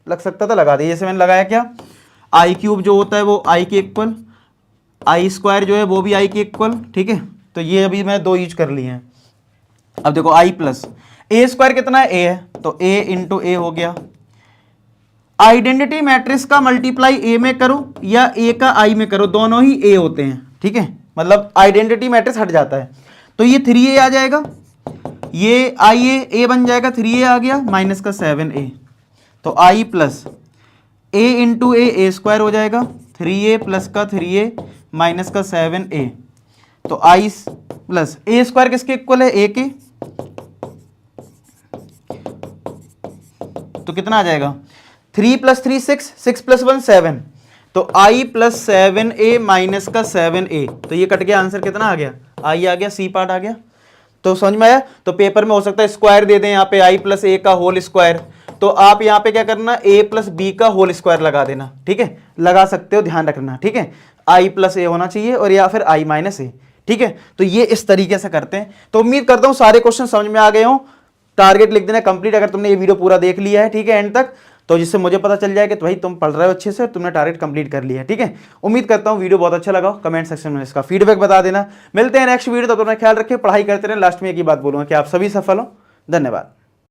लग सकता था लगा दिया, जैसे मैंने लगाया क्या, i क्यूब जो होता है वो i के इक्वल, i स्क्वायर जो है वो भी i के इक्वल, ठीक है। तो ये अभी मैं 2 यूज कर लिए हैं। अब देखो i प्लस ए स्क्वायर कितना है, a है, तो a इंटू ए हो गया। आइडेंटिटी मैट्रिक्स का मल्टीप्लाई a में करो या a का i में करो, दोनों ही a होते हैं, ठीक है, मतलब आइडेंटिटी मैट्रिक्स हट जाता है। तो ये 3a आ जाएगा, ये a बन जाएगा, 3a आ गया माइनस का 7a, तो i plus a into A square हो जाएगा, 3a प्लस का 3a माइनस का 7a, तो i प्लस ए स्क्वायर किसके इक्वल है, a के, तो कितना आ जाएगा, 3 प्लस 3 6, 6 प्लस 1 7, तो i प्लस 7a माइनस का 7a, तो ये कट गया, आंसर कितना आ गया, i आ गया, सी पार्ट आ गया। तो समझ में आया। तो पेपर में हो सकता है स्क्वायर दे दें यहाँ पे i प्लस ए का होल स्क्वायर, तो आप यहाँ पे क्या करना, a प्लस बी का होल स्क्वायर लगा देना, ठीक है, लगा सकते हो, ध्यान रखना, ठीक है, i प्लस ए होना चाहिए और या फिर i माइनस ए, ठीक है। तो ये इस तरीके से करते हैं। तो उम्मीद करता हूँ सारे क्वेश्चन समझ में आ गए हों। टारगेट लिख देना कंप्लीट अगर तुमने ये वीडियो पूरा देख लिया है, ठीक है, एंड तक, तो जिससे मुझे पता चल जाए कि भाई तुम पढ़ रहे हो अच्छे से, तुमने टारगेट कंप्लीट कर लिया है, ठीक है। उम्मीद करता हूँ वीडियो बहुत अच्छा लगा। कमेंट सेक्शन में इसका फीडबैक बता देना। मिलते हैं नेक्स्ट वीडियो, तो अपना ख्याल रखें, पढ़ाई करते रहें। लास्ट में एक ही बात बोलूंगा कि आप सभी सफल हो। धन्यवाद।